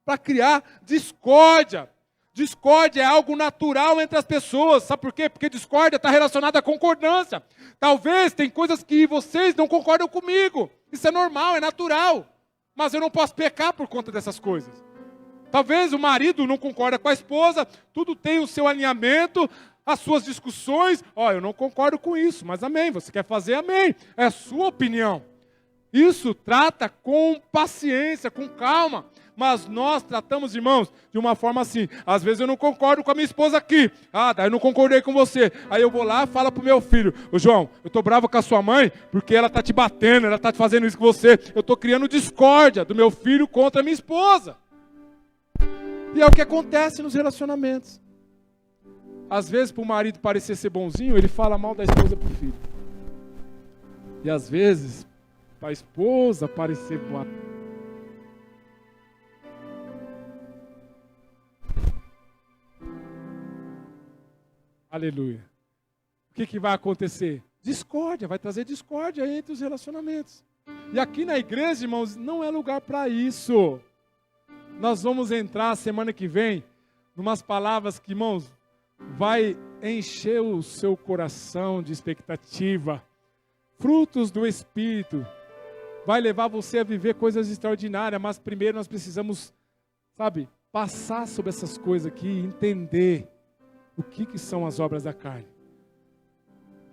para criar discórdia. Discórdia é algo natural entre as pessoas, sabe por quê? Porque discórdia está relacionada à concordância. Talvez tem coisas que vocês não concordam comigo, isso é normal, é natural, mas eu não posso pecar por conta dessas coisas. Talvez o marido não concorda com a esposa, tudo tem o seu alinhamento, as suas discussões. Eu não concordo com isso, mas amém, você quer fazer, amém. É a sua opinião. Isso trata com paciência, com calma. Mas nós tratamos, irmãos, de uma forma assim. Às vezes eu não concordo com a minha esposa aqui. Daí eu não concordei com você. Aí eu vou lá e falo para o meu filho, ô João, eu estou bravo com a sua mãe porque ela está te batendo, ela está fazendo isso com você. Eu estou criando discórdia do meu filho contra a minha esposa. E é o que acontece nos relacionamentos. Às vezes, para o marido parecer ser bonzinho, ele fala mal da esposa para o filho. E às vezes, para a esposa parecer boa. Aleluia. O que vai acontecer? Discórdia, vai trazer discórdia entre os relacionamentos. E aqui na igreja, irmãos, não é lugar para isso. Nós vamos entrar semana que vem numas palavras que, irmãos, vai encher o seu coração de expectativa. Frutos do Espírito. Vai levar você a viver coisas extraordinárias, mas primeiro nós precisamos, passar sobre essas coisas aqui e entender o que são as obras da carne.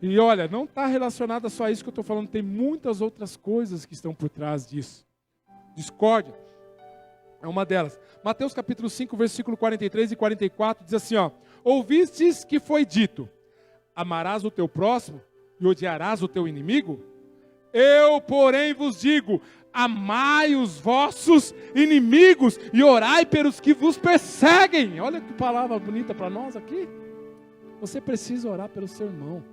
E olha, não está relacionada só a isso que eu estou falando, tem muitas outras coisas que estão por trás disso. Discórdia é uma delas. Mateus capítulo 5, versículo 43 e 44 diz assim, ouvistes que foi dito, amarás o teu próximo e odiarás o teu inimigo? Eu, porém, vos digo, amai os vossos inimigos e orai pelos que vos perseguem. Olha que palavra bonita para nós aqui. Você precisa orar pelo seu irmão.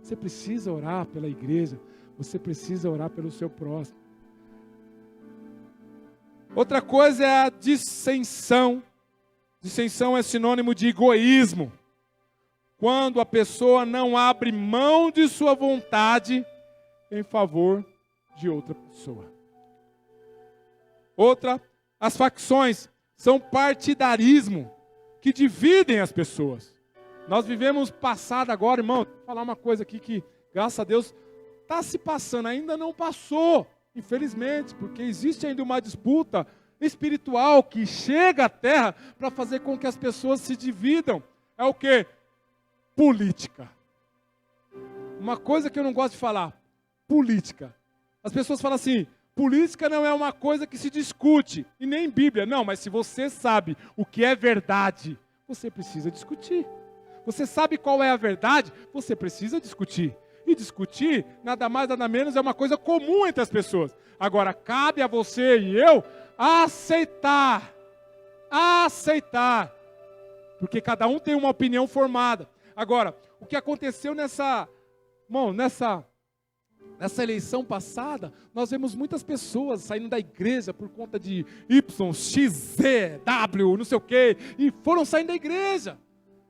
Você precisa orar pela igreja. Você precisa orar pelo seu próximo. Outra coisa é a dissensão. Dissensão é sinônimo de egoísmo. Quando a pessoa não abre mão de sua vontade em favor de outra pessoa. Outra, as facções são partidarismo que dividem as pessoas. Nós vivemos passado agora, irmão, vou falar uma coisa aqui que, graças a Deus, está se passando, ainda não passou, infelizmente, porque existe ainda uma disputa espiritual que chega à terra para fazer com que as pessoas se dividam. É o quê? Política. Uma coisa que eu não gosto de falar, política. As pessoas falam assim, política não é uma coisa que se discute, e nem Bíblia. Não, mas se você sabe o que é verdade, você precisa discutir. Você sabe qual é a verdade, você precisa discutir. E discutir, nada mais, nada menos, é uma coisa comum entre as pessoas. Agora, cabe a você e eu aceitar aceitar. Porque cada um tem uma opinião formada. Agora, o que aconteceu nessa eleição passada, nós vemos muitas pessoas saindo da igreja por conta de Y, X, Z, W, não sei o quê, e foram saindo da igreja.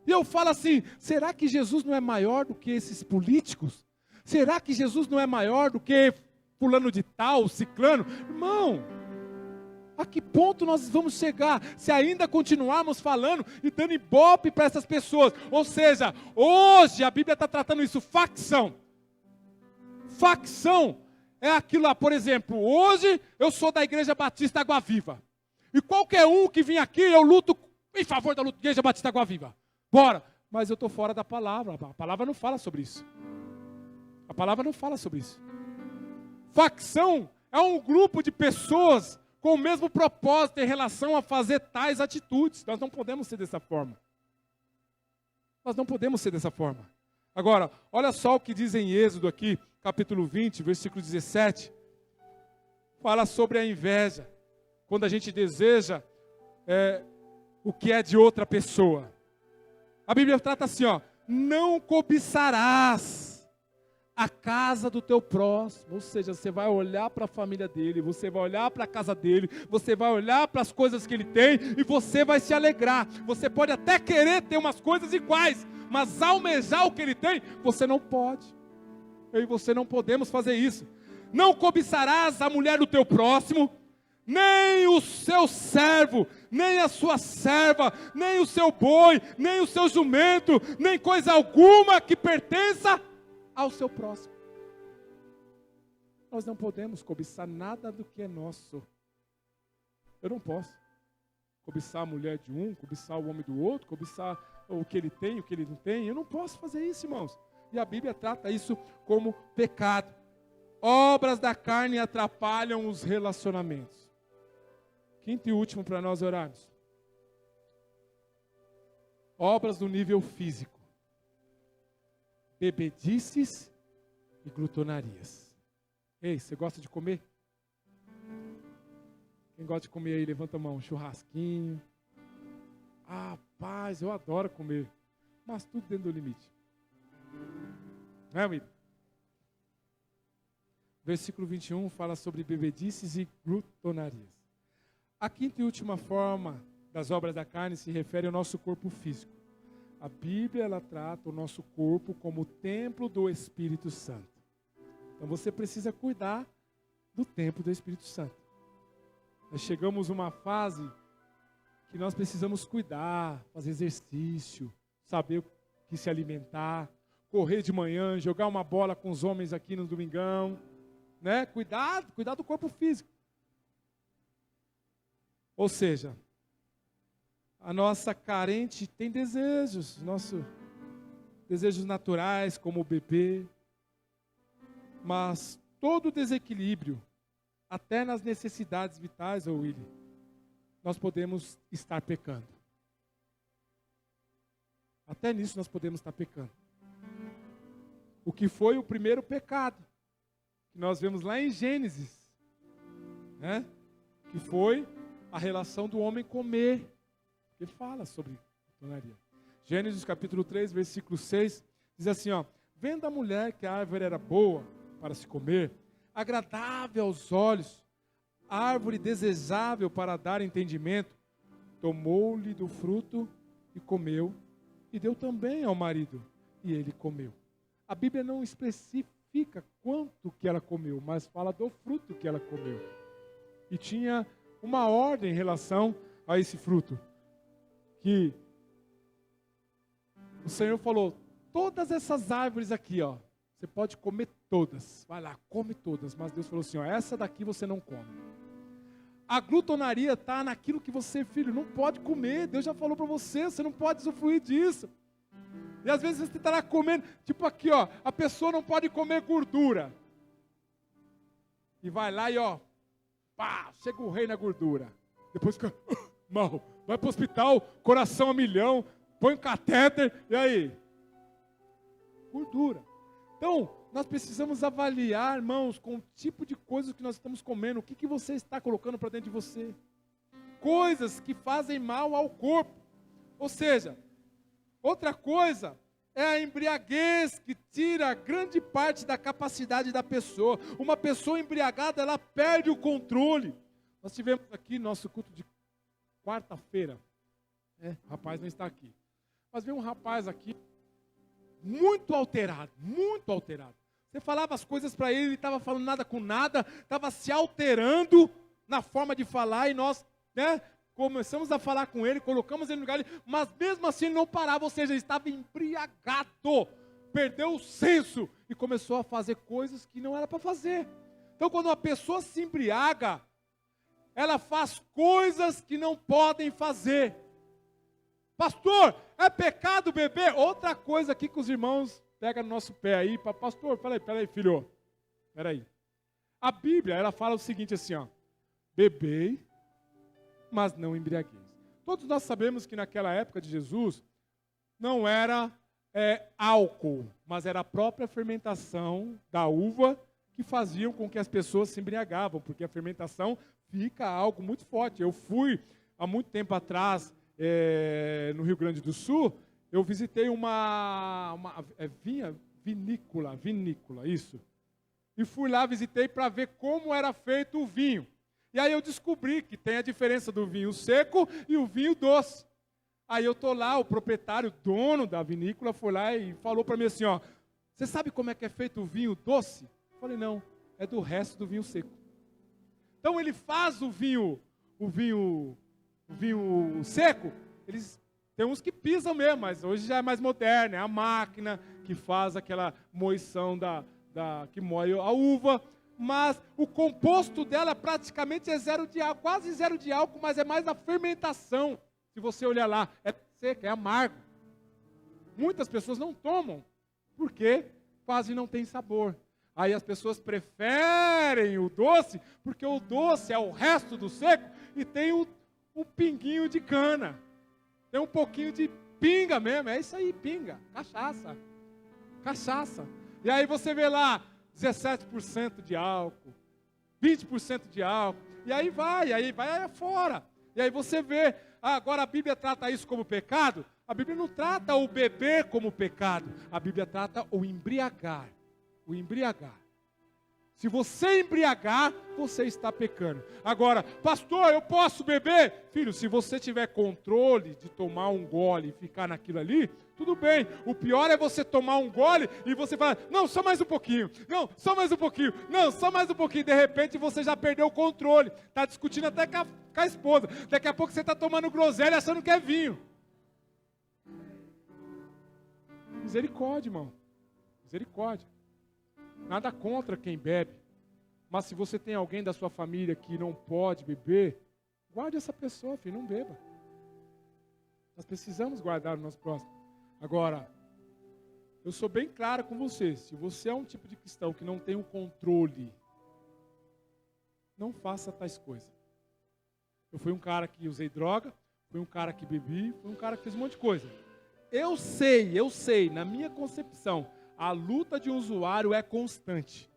E eu falo assim, será que Jesus não é maior do que esses políticos? Será que Jesus não é maior do que fulano de tal, ciclano? Irmão, a que ponto nós vamos chegar se ainda continuarmos falando e dando ibope para essas pessoas? Ou seja, hoje a Bíblia está tratando isso, facção. Facção é aquilo lá, por exemplo, hoje eu sou da Igreja Batista Água Viva. E qualquer um que vem aqui, eu luto em favor da Igreja Batista Água Viva. Bora! Mas eu estou fora da palavra, a palavra não fala sobre isso. A palavra não fala sobre isso. Facção é um grupo de pessoas com o mesmo propósito em relação a fazer tais atitudes. Nós não podemos ser dessa forma. Nós não podemos ser dessa forma. Agora, olha só o que diz em Êxodo aqui, capítulo 20, versículo 17. Fala sobre a inveja. Quando a gente deseja o que é de outra pessoa. A Bíblia trata assim, ó. Não cobiçarás a casa do teu próximo. Ou seja, você vai olhar para a família dele, você vai olhar para a casa dele, você vai olhar para as coisas que ele tem e você vai se alegrar. Você pode até querer ter umas coisas iguais, mas almejar o que ele tem, você não pode. Eu e você não podemos fazer isso. Não cobiçarás a mulher do teu próximo, nem o seu servo, nem a sua serva, nem o seu boi, nem o seu jumento, nem coisa alguma que pertença ao seu próximo. Nós não podemos cobiçar nada do que é nosso. Eu não posso cobiçar a mulher de um, cobiçar o homem do outro, cobiçar o que ele tem, o que ele não tem. Eu não posso fazer isso, irmãos. E a Bíblia trata isso como pecado. Obras da carne atrapalham os relacionamentos. Quinto e último para nós orarmos. Obras do nível físico. Bebedices e glutonarias. Ei, você gosta de comer? Quem gosta de comer aí, levanta a mão. Churrasquinho. Ah, paz, eu adoro comer. Mas tudo dentro do limite. Não é, amigo? Versículo 21 fala sobre bebedices e glutonarias. A quinta e última forma das obras da carne se refere ao nosso corpo físico. A Bíblia, ela trata o nosso corpo como o templo do Espírito Santo. Então você precisa cuidar do templo do Espírito Santo. Nós chegamos a uma fase que nós precisamos cuidar, fazer exercício, saber o que se alimentar, correr de manhã, jogar uma bola com os homens aqui no domingão, né? Cuidar do corpo físico. Ou seja, a nossa carente tem desejos, nossos desejos naturais, como beber, mas todo desequilíbrio, até nas necessidades vitais, Willy, nós podemos estar pecando. Até nisso nós podemos estar pecando. O que foi o primeiro pecado, que nós vemos lá em Gênesis, né? Que foi a relação do homem comer, que fala sobre glutonaria. Gênesis capítulo 3, versículo 6, diz assim, ó: vendo a mulher que a árvore era boa para se comer, agradável aos olhos, árvore desejável para dar entendimento, tomou-lhe do fruto e comeu, e deu também ao marido, e ele comeu. A Bíblia não especifica quanto que ela comeu, mas fala do fruto que ela comeu. E tinha uma ordem em relação a esse fruto, que o Senhor falou: todas essas árvores aqui, ó, você pode comer todas, vai lá, come todas, mas Deus falou assim, ó, essa daqui você não come. A glutonaria está naquilo que você, filho, não pode comer. Deus já falou para você, você não pode usufruir disso. E às vezes você está lá comendo, tipo aqui, ó, a pessoa não pode comer gordura. E vai lá e ó, pá, chega o rei na gordura. Depois fica mal, vai para o hospital, coração a milhão, põe um catéter, e aí? Gordura. Então, nós precisamos avaliar, irmãos, com o tipo de coisas que nós estamos comendo, o que você está colocando para dentro de você. coisas que fazem mal ao corpo. Ou seja, outra coisa é a embriaguez, que tira grande parte da capacidade da pessoa. Uma pessoa embriagada, ela perde o controle. Nós tivemos aqui nosso culto de quarta-feira. O rapaz não está aqui. Mas veio um rapaz aqui, muito alterado, muito alterado. Você falava as coisas para ele, ele estava falando nada com nada, estava se alterando na forma de falar, e nós, começamos a falar com ele, colocamos ele no lugar, mas mesmo assim ele não parava, ou seja, ele estava embriagado, perdeu o senso e começou a fazer coisas que não era para fazer. Então, quando uma pessoa se embriaga, ela faz coisas que não podem fazer. Pastor, é pecado beber? Outra coisa aqui que os irmãos pegam no nosso pé aí, pastor, peraí, filho, peraí. A Bíblia, ela fala o seguinte assim, bebei, mas não embriagueis. Todos nós sabemos que naquela época de Jesus, não era álcool, mas era a própria fermentação da uva que faziam com que as pessoas se embriagavam, porque a fermentação fica algo muito forte. Eu fui, há muito tempo atrás, no Rio Grande do Sul, eu visitei uma vinícola, isso. E fui lá, visitei para ver como era feito o vinho. E aí eu descobri que tem a diferença do vinho seco e o vinho doce. Aí eu estou lá, o proprietário, dono da vinícola, foi lá e falou para mim assim, você sabe como é que é feito o vinho doce? Eu falei, não, é do resto do vinho seco. Então ele faz o vinho seco, eles tem uns que pisam mesmo, mas hoje já é mais moderno, é a máquina que faz aquela moição que moe a uva, mas o composto dela praticamente é zero de álcool, quase zero de álcool, mas é mais a fermentação. Se você olhar lá, é seco, é amargo. Muitas pessoas não tomam, porque quase não tem sabor. Aí as pessoas preferem o doce, porque o doce é o resto do seco e tem um pinguinho de cana. Tem um pouquinho de pinga mesmo, é isso aí, pinga, cachaça. E aí você vê lá, 17% de álcool, 20% de álcool, e aí vai fora. E aí você vê, agora a Bíblia trata isso como pecado? A Bíblia não trata o beber como pecado, a Bíblia trata o embriagar. Se você embriagar, você está pecando. Agora, pastor, eu posso beber? Filho, se você tiver controle de tomar um gole e ficar naquilo ali, tudo bem. O pior é você tomar um gole e você falar, não, só mais um pouquinho. Não, só mais um pouquinho. Não, só mais um pouquinho. De repente você já perdeu o controle. Está discutindo até com a esposa. Daqui a pouco você está tomando groselha achando que é vinho. Misericórdia, irmão. Misericórdia. Nada contra quem bebe. Mas se você tem alguém da sua família que não pode beber, guarde essa pessoa, filho, não beba. Nós precisamos guardar o nosso próximo. Agora, eu sou bem claro com você. Se você é um tipo de cristão que não tem um controle, não faça tais coisas. Eu fui um cara que usei droga, fui um cara que bebi, fui um cara que fez um monte de coisa. Eu sei, na minha concepção, a luta de um usuário é constante.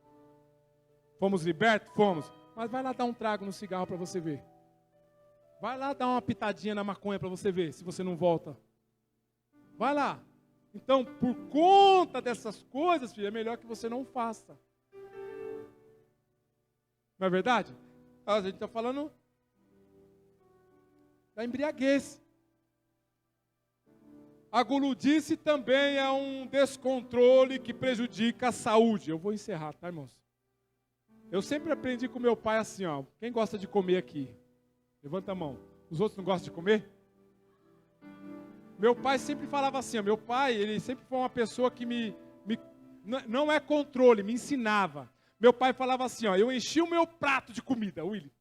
Fomos libertos? Fomos. Mas vai lá dar um trago no cigarro para você ver. Vai lá dar uma pitadinha na maconha para você ver, se você não volta. Vai lá. Então, por conta dessas coisas, filho, é melhor que você não faça. Não é verdade? A gente está falando da embriaguez. A guludice também é um descontrole que prejudica a saúde. Eu vou encerrar, tá, irmãos? Eu sempre aprendi com meu pai assim, quem gosta de comer aqui? Levanta a mão. Os outros não gostam de comer? Meu pai sempre falava assim, meu pai, ele sempre foi uma pessoa que não é controle, me ensinava. Meu pai falava assim, eu enchi o meu prato de comida, Willy,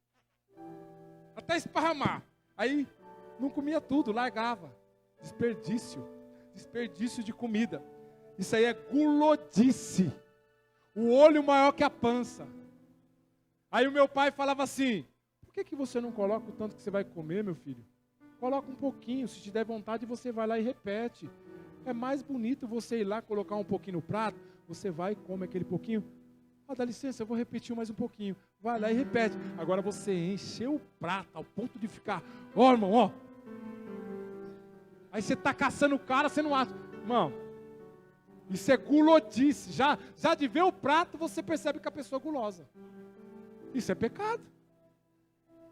até esparramar. Aí, não comia tudo, largava. Desperdício de comida. Isso aí é gulodice. O olho maior que a pança. Aí o meu pai falava assim, por que você não coloca o tanto que você vai comer, meu filho? Coloca um pouquinho, se te der vontade você vai lá e repete. É mais bonito você ir lá colocar um pouquinho no prato, você vai e come aquele pouquinho. Dá licença, eu vou repetir mais um pouquinho. Vai lá e repete. Agora você encheu o prato ao ponto de ficar, ó irmão, ó. Aí você está caçando o cara, você não acha. Irmão, isso é gulodice. Já de ver o prato, você percebe que a pessoa é gulosa. Isso é pecado.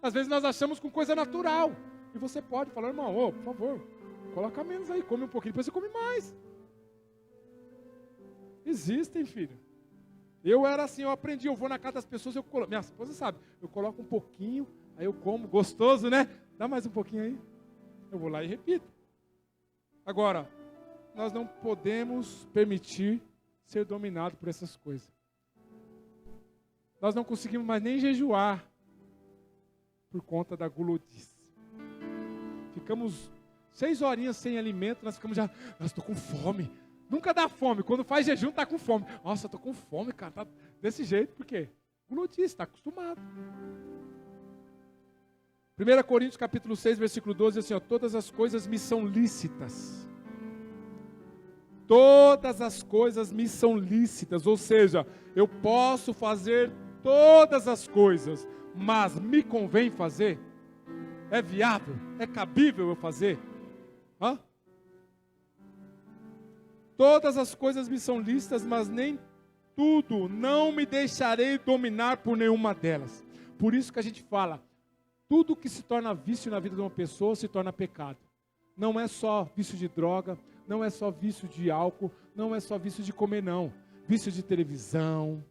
Às vezes nós achamos com coisa natural. E você pode falar, irmão, ô, por favor, coloca menos aí, come um pouquinho, depois você come mais. Existem, filho. Eu era assim, eu aprendi, eu vou na casa das pessoas, eu coloco, minha esposa sabe, eu coloco um pouquinho, aí eu como, gostoso, né? Dá mais um pouquinho aí. Eu vou lá e repito. Agora, nós não podemos permitir ser dominado por essas coisas. Nós não conseguimos mais nem jejuar por conta da gulodice. Ficamos 6 horinhas sem alimento, nós ficamos já, nossa, estou com fome. Nunca dá fome, quando faz jejum está com fome. Nossa, estou com fome, cara, tá desse jeito, por quê? Gulodice, está acostumado. 1 Coríntios capítulo 6, versículo 12, assim, ó, todas as coisas me são lícitas. Todas as coisas me são lícitas, ou seja, eu posso fazer todas as coisas, mas me convém fazer? É viável? É cabível eu fazer? Hã? Todas as coisas me são lícitas, mas nem tudo, não me deixarei dominar por nenhuma delas. Por isso que a gente fala, tudo que se torna vício na vida de uma pessoa se torna pecado. Não é só vício de droga, não é só vício de álcool, não é só vício de comer, não. Vício de televisão,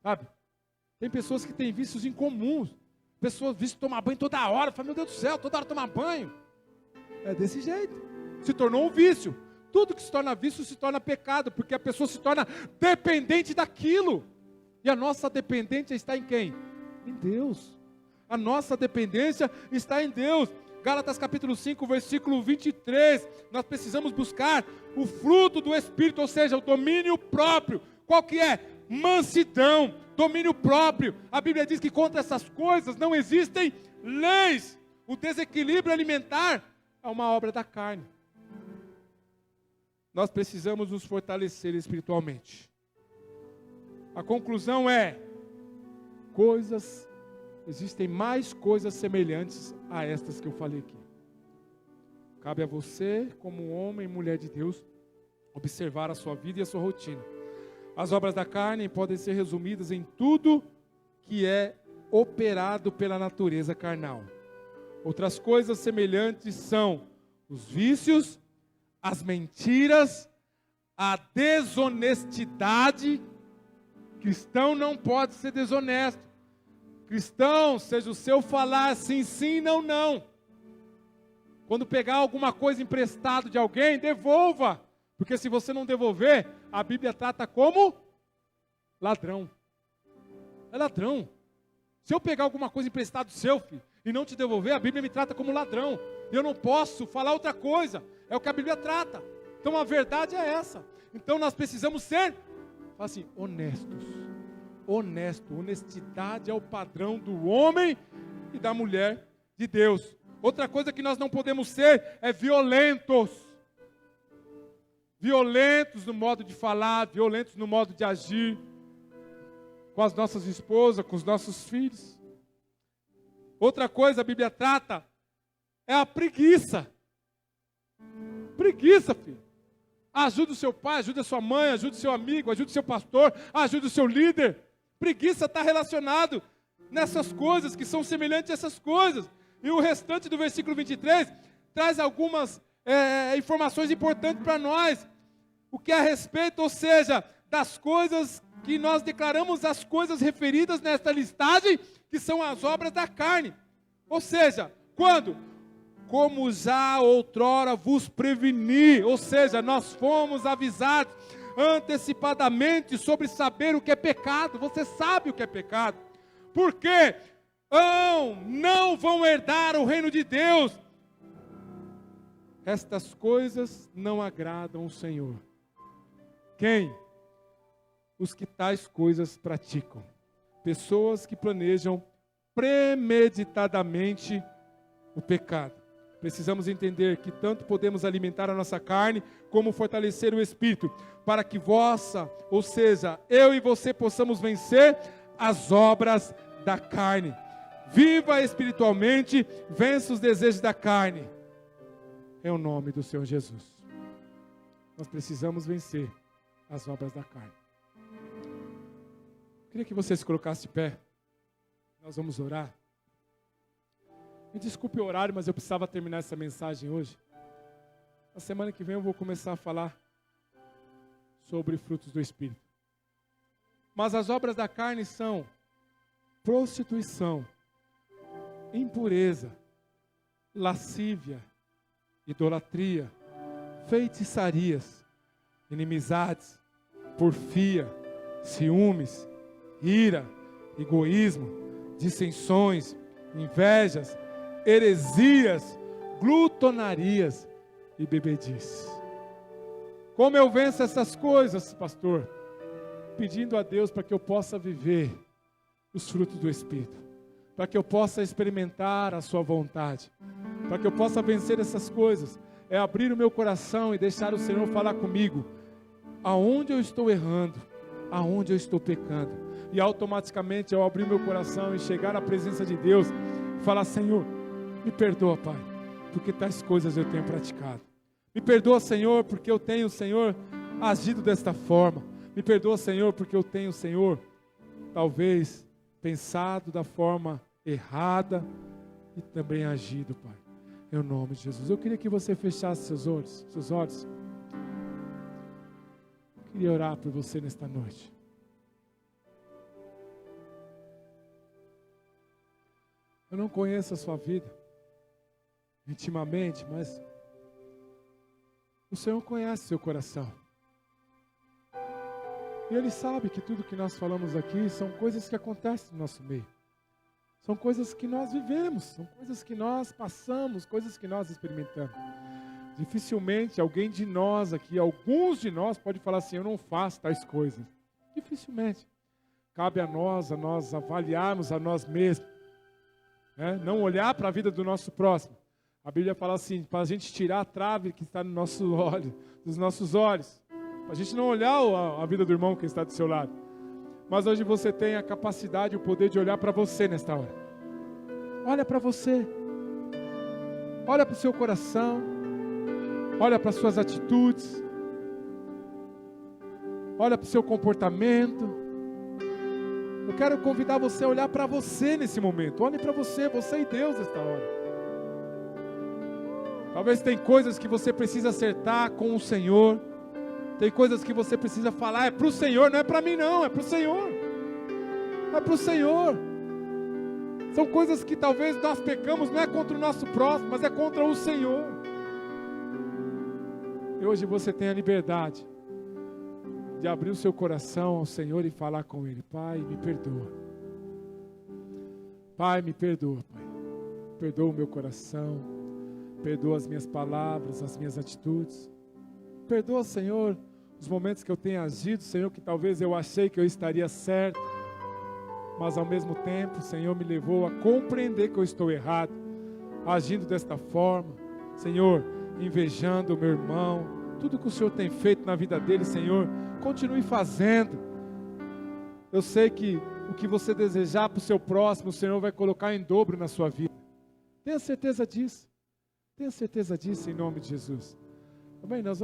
sabe? Tem pessoas que têm vícios incomuns. Pessoas vício de tomar banho toda hora. Fala, meu Deus do céu, toda hora tomar banho. É desse jeito. Se tornou um vício. Tudo que se torna vício se torna pecado, porque a pessoa se torna dependente daquilo. E a nossa dependência está em quem? Em Deus. A nossa dependência está em Deus. Gálatas capítulo 5, versículo 23. Nós precisamos buscar o fruto do Espírito, ou seja, o domínio próprio. Qual que é? Mansidão, domínio próprio. A Bíblia diz que contra essas coisas não existem leis. O desequilíbrio alimentar é uma obra da carne. Nós precisamos nos fortalecer espiritualmente. A conclusão é, existem mais coisas semelhantes a estas que eu falei aqui. Cabe a você, como homem e mulher de Deus, observar a sua vida e a sua rotina. As obras da carne podem ser resumidas em tudo que é operado pela natureza carnal. Outras coisas semelhantes são os vícios, as mentiras, a desonestidade. Cristão não pode ser desonesto. Cristão, seja o seu falar sim, sim, não, não. Quando pegar alguma coisa emprestado de alguém, devolva. Porque se você não devolver, a Bíblia trata como ladrão. É ladrão. Se eu pegar alguma coisa emprestada seu, filho, e não te devolver, a Bíblia me trata como ladrão. E eu não posso falar outra coisa. É o que a Bíblia trata. Então a verdade é essa. Então nós precisamos ser, assim, honestos. Honesto. Honestidade é o padrão do homem e da mulher de Deus. Outra coisa que nós não podemos ser é violentos. Violentos no modo de falar, violentos no modo de agir. Com as nossas esposas, com os nossos filhos. Outra coisa a Bíblia trata é a preguiça. Preguiça, filho. Ajude o seu pai, ajude a sua mãe, ajude o seu amigo, ajude o seu pastor, ajude o seu líder. Preguiça está relacionado nessas coisas que são semelhantes a essas coisas. E o restante do versículo 23 traz algumas informações importantes para nós. O que é a respeito, ou seja, das coisas que nós declaramos, as coisas referidas nesta listagem, que são as obras da carne. Ou seja, quando? Como já outrora vos preveni, ou seja, nós fomos avisados antecipadamente sobre saber o que é pecado. Você sabe o que é pecado. Por quê? Não vão herdar o reino de Deus. Estas coisas não agradam o Senhor. Quem? Os que tais coisas praticam. Pessoas que planejam premeditadamente o pecado. Precisamos entender que tanto podemos alimentar a nossa carne, como fortalecer o Espírito, para que ou seja, eu e você possamos vencer as obras da carne. Viva espiritualmente, vença os desejos da carne. É o nome do Senhor Jesus. Nós precisamos vencer as obras da carne. Queria que você se colocasse de pé. Nós vamos orar. Me desculpe o horário, mas eu precisava terminar essa mensagem hoje. Na semana que vem eu vou começar a falar sobre frutos do Espírito. Mas as obras da carne são prostituição, impureza, lascívia, idolatria, feitiçarias, inimizades, porfia, ciúmes, ira, egoísmo, dissensões, invejas, heresias, glutonarias e bebedices. Como eu venço essas coisas, pastor? Pedindo a Deus para que eu possa viver os frutos do Espírito, para que eu possa experimentar a sua vontade, para que eu possa vencer essas coisas. É abrir o meu coração e deixar o Senhor falar comigo, aonde eu estou errando, aonde eu estou pecando, e automaticamente eu abrir o meu coração e chegar à presença de Deus e falar: Senhor, me perdoa, Pai, porque tais coisas eu tenho praticado. Me perdoa, Senhor, porque eu tenho, Senhor, agido desta forma. Me perdoa, Senhor, porque eu tenho, Senhor, talvez pensado da forma errada e também agido, Pai. Em nome de Jesus. Eu queria que você fechasse seus olhos. Eu queria orar por você nesta noite. Eu não conheço a sua vida intimamente, mas o Senhor conhece seu coração. E Ele sabe que tudo que nós falamos aqui são coisas que acontecem no nosso meio. São coisas que nós vivemos, são coisas que nós passamos, coisas que nós experimentamos. Dificilmente alguém de nós aqui, alguns de nós, pode falar assim: eu não faço tais coisas. Dificilmente. Cabe a nós avaliarmos a nós mesmos. Não olhar para a vida do nosso próximo. A Bíblia fala assim, para a gente tirar a trave que está no nosso olho, dos nossos olhos. Para a gente não olhar a vida do irmão que está do seu lado. Mas hoje você tem a capacidade e o poder de olhar para você nesta hora. Olha para você. Olha para o seu coração. Olha para as suas atitudes. Olha para o seu comportamento. Eu quero convidar você a olhar para você nesse momento. Olhe para você e Deus nesta hora. Talvez tem coisas que você precisa acertar com o Senhor. Tem coisas que você precisa falar, é para o Senhor, não é para mim não, é para o Senhor. É para o Senhor. São coisas que talvez nós pecamos, não é contra o nosso próximo, mas é contra o Senhor. E hoje você tem a liberdade de abrir o seu coração ao Senhor e falar com Ele: Pai, me perdoa. Pai, me perdoa, Pai. Perdoa o meu coração. Perdoa as minhas palavras, as minhas atitudes. Perdoa, Senhor, os momentos que eu tenho agido, Senhor, que talvez eu achei que eu estaria certo, mas ao mesmo tempo, o Senhor me levou a compreender que eu estou errado, agindo desta forma, Senhor, invejando o meu irmão, tudo que o Senhor tem feito na vida dele, Senhor, continue fazendo. Eu sei que o que você desejar para o seu próximo, o Senhor vai colocar em dobro na sua vida. Tenha certeza disso. Tenha certeza disso em nome de Jesus. Amém? Nós vamos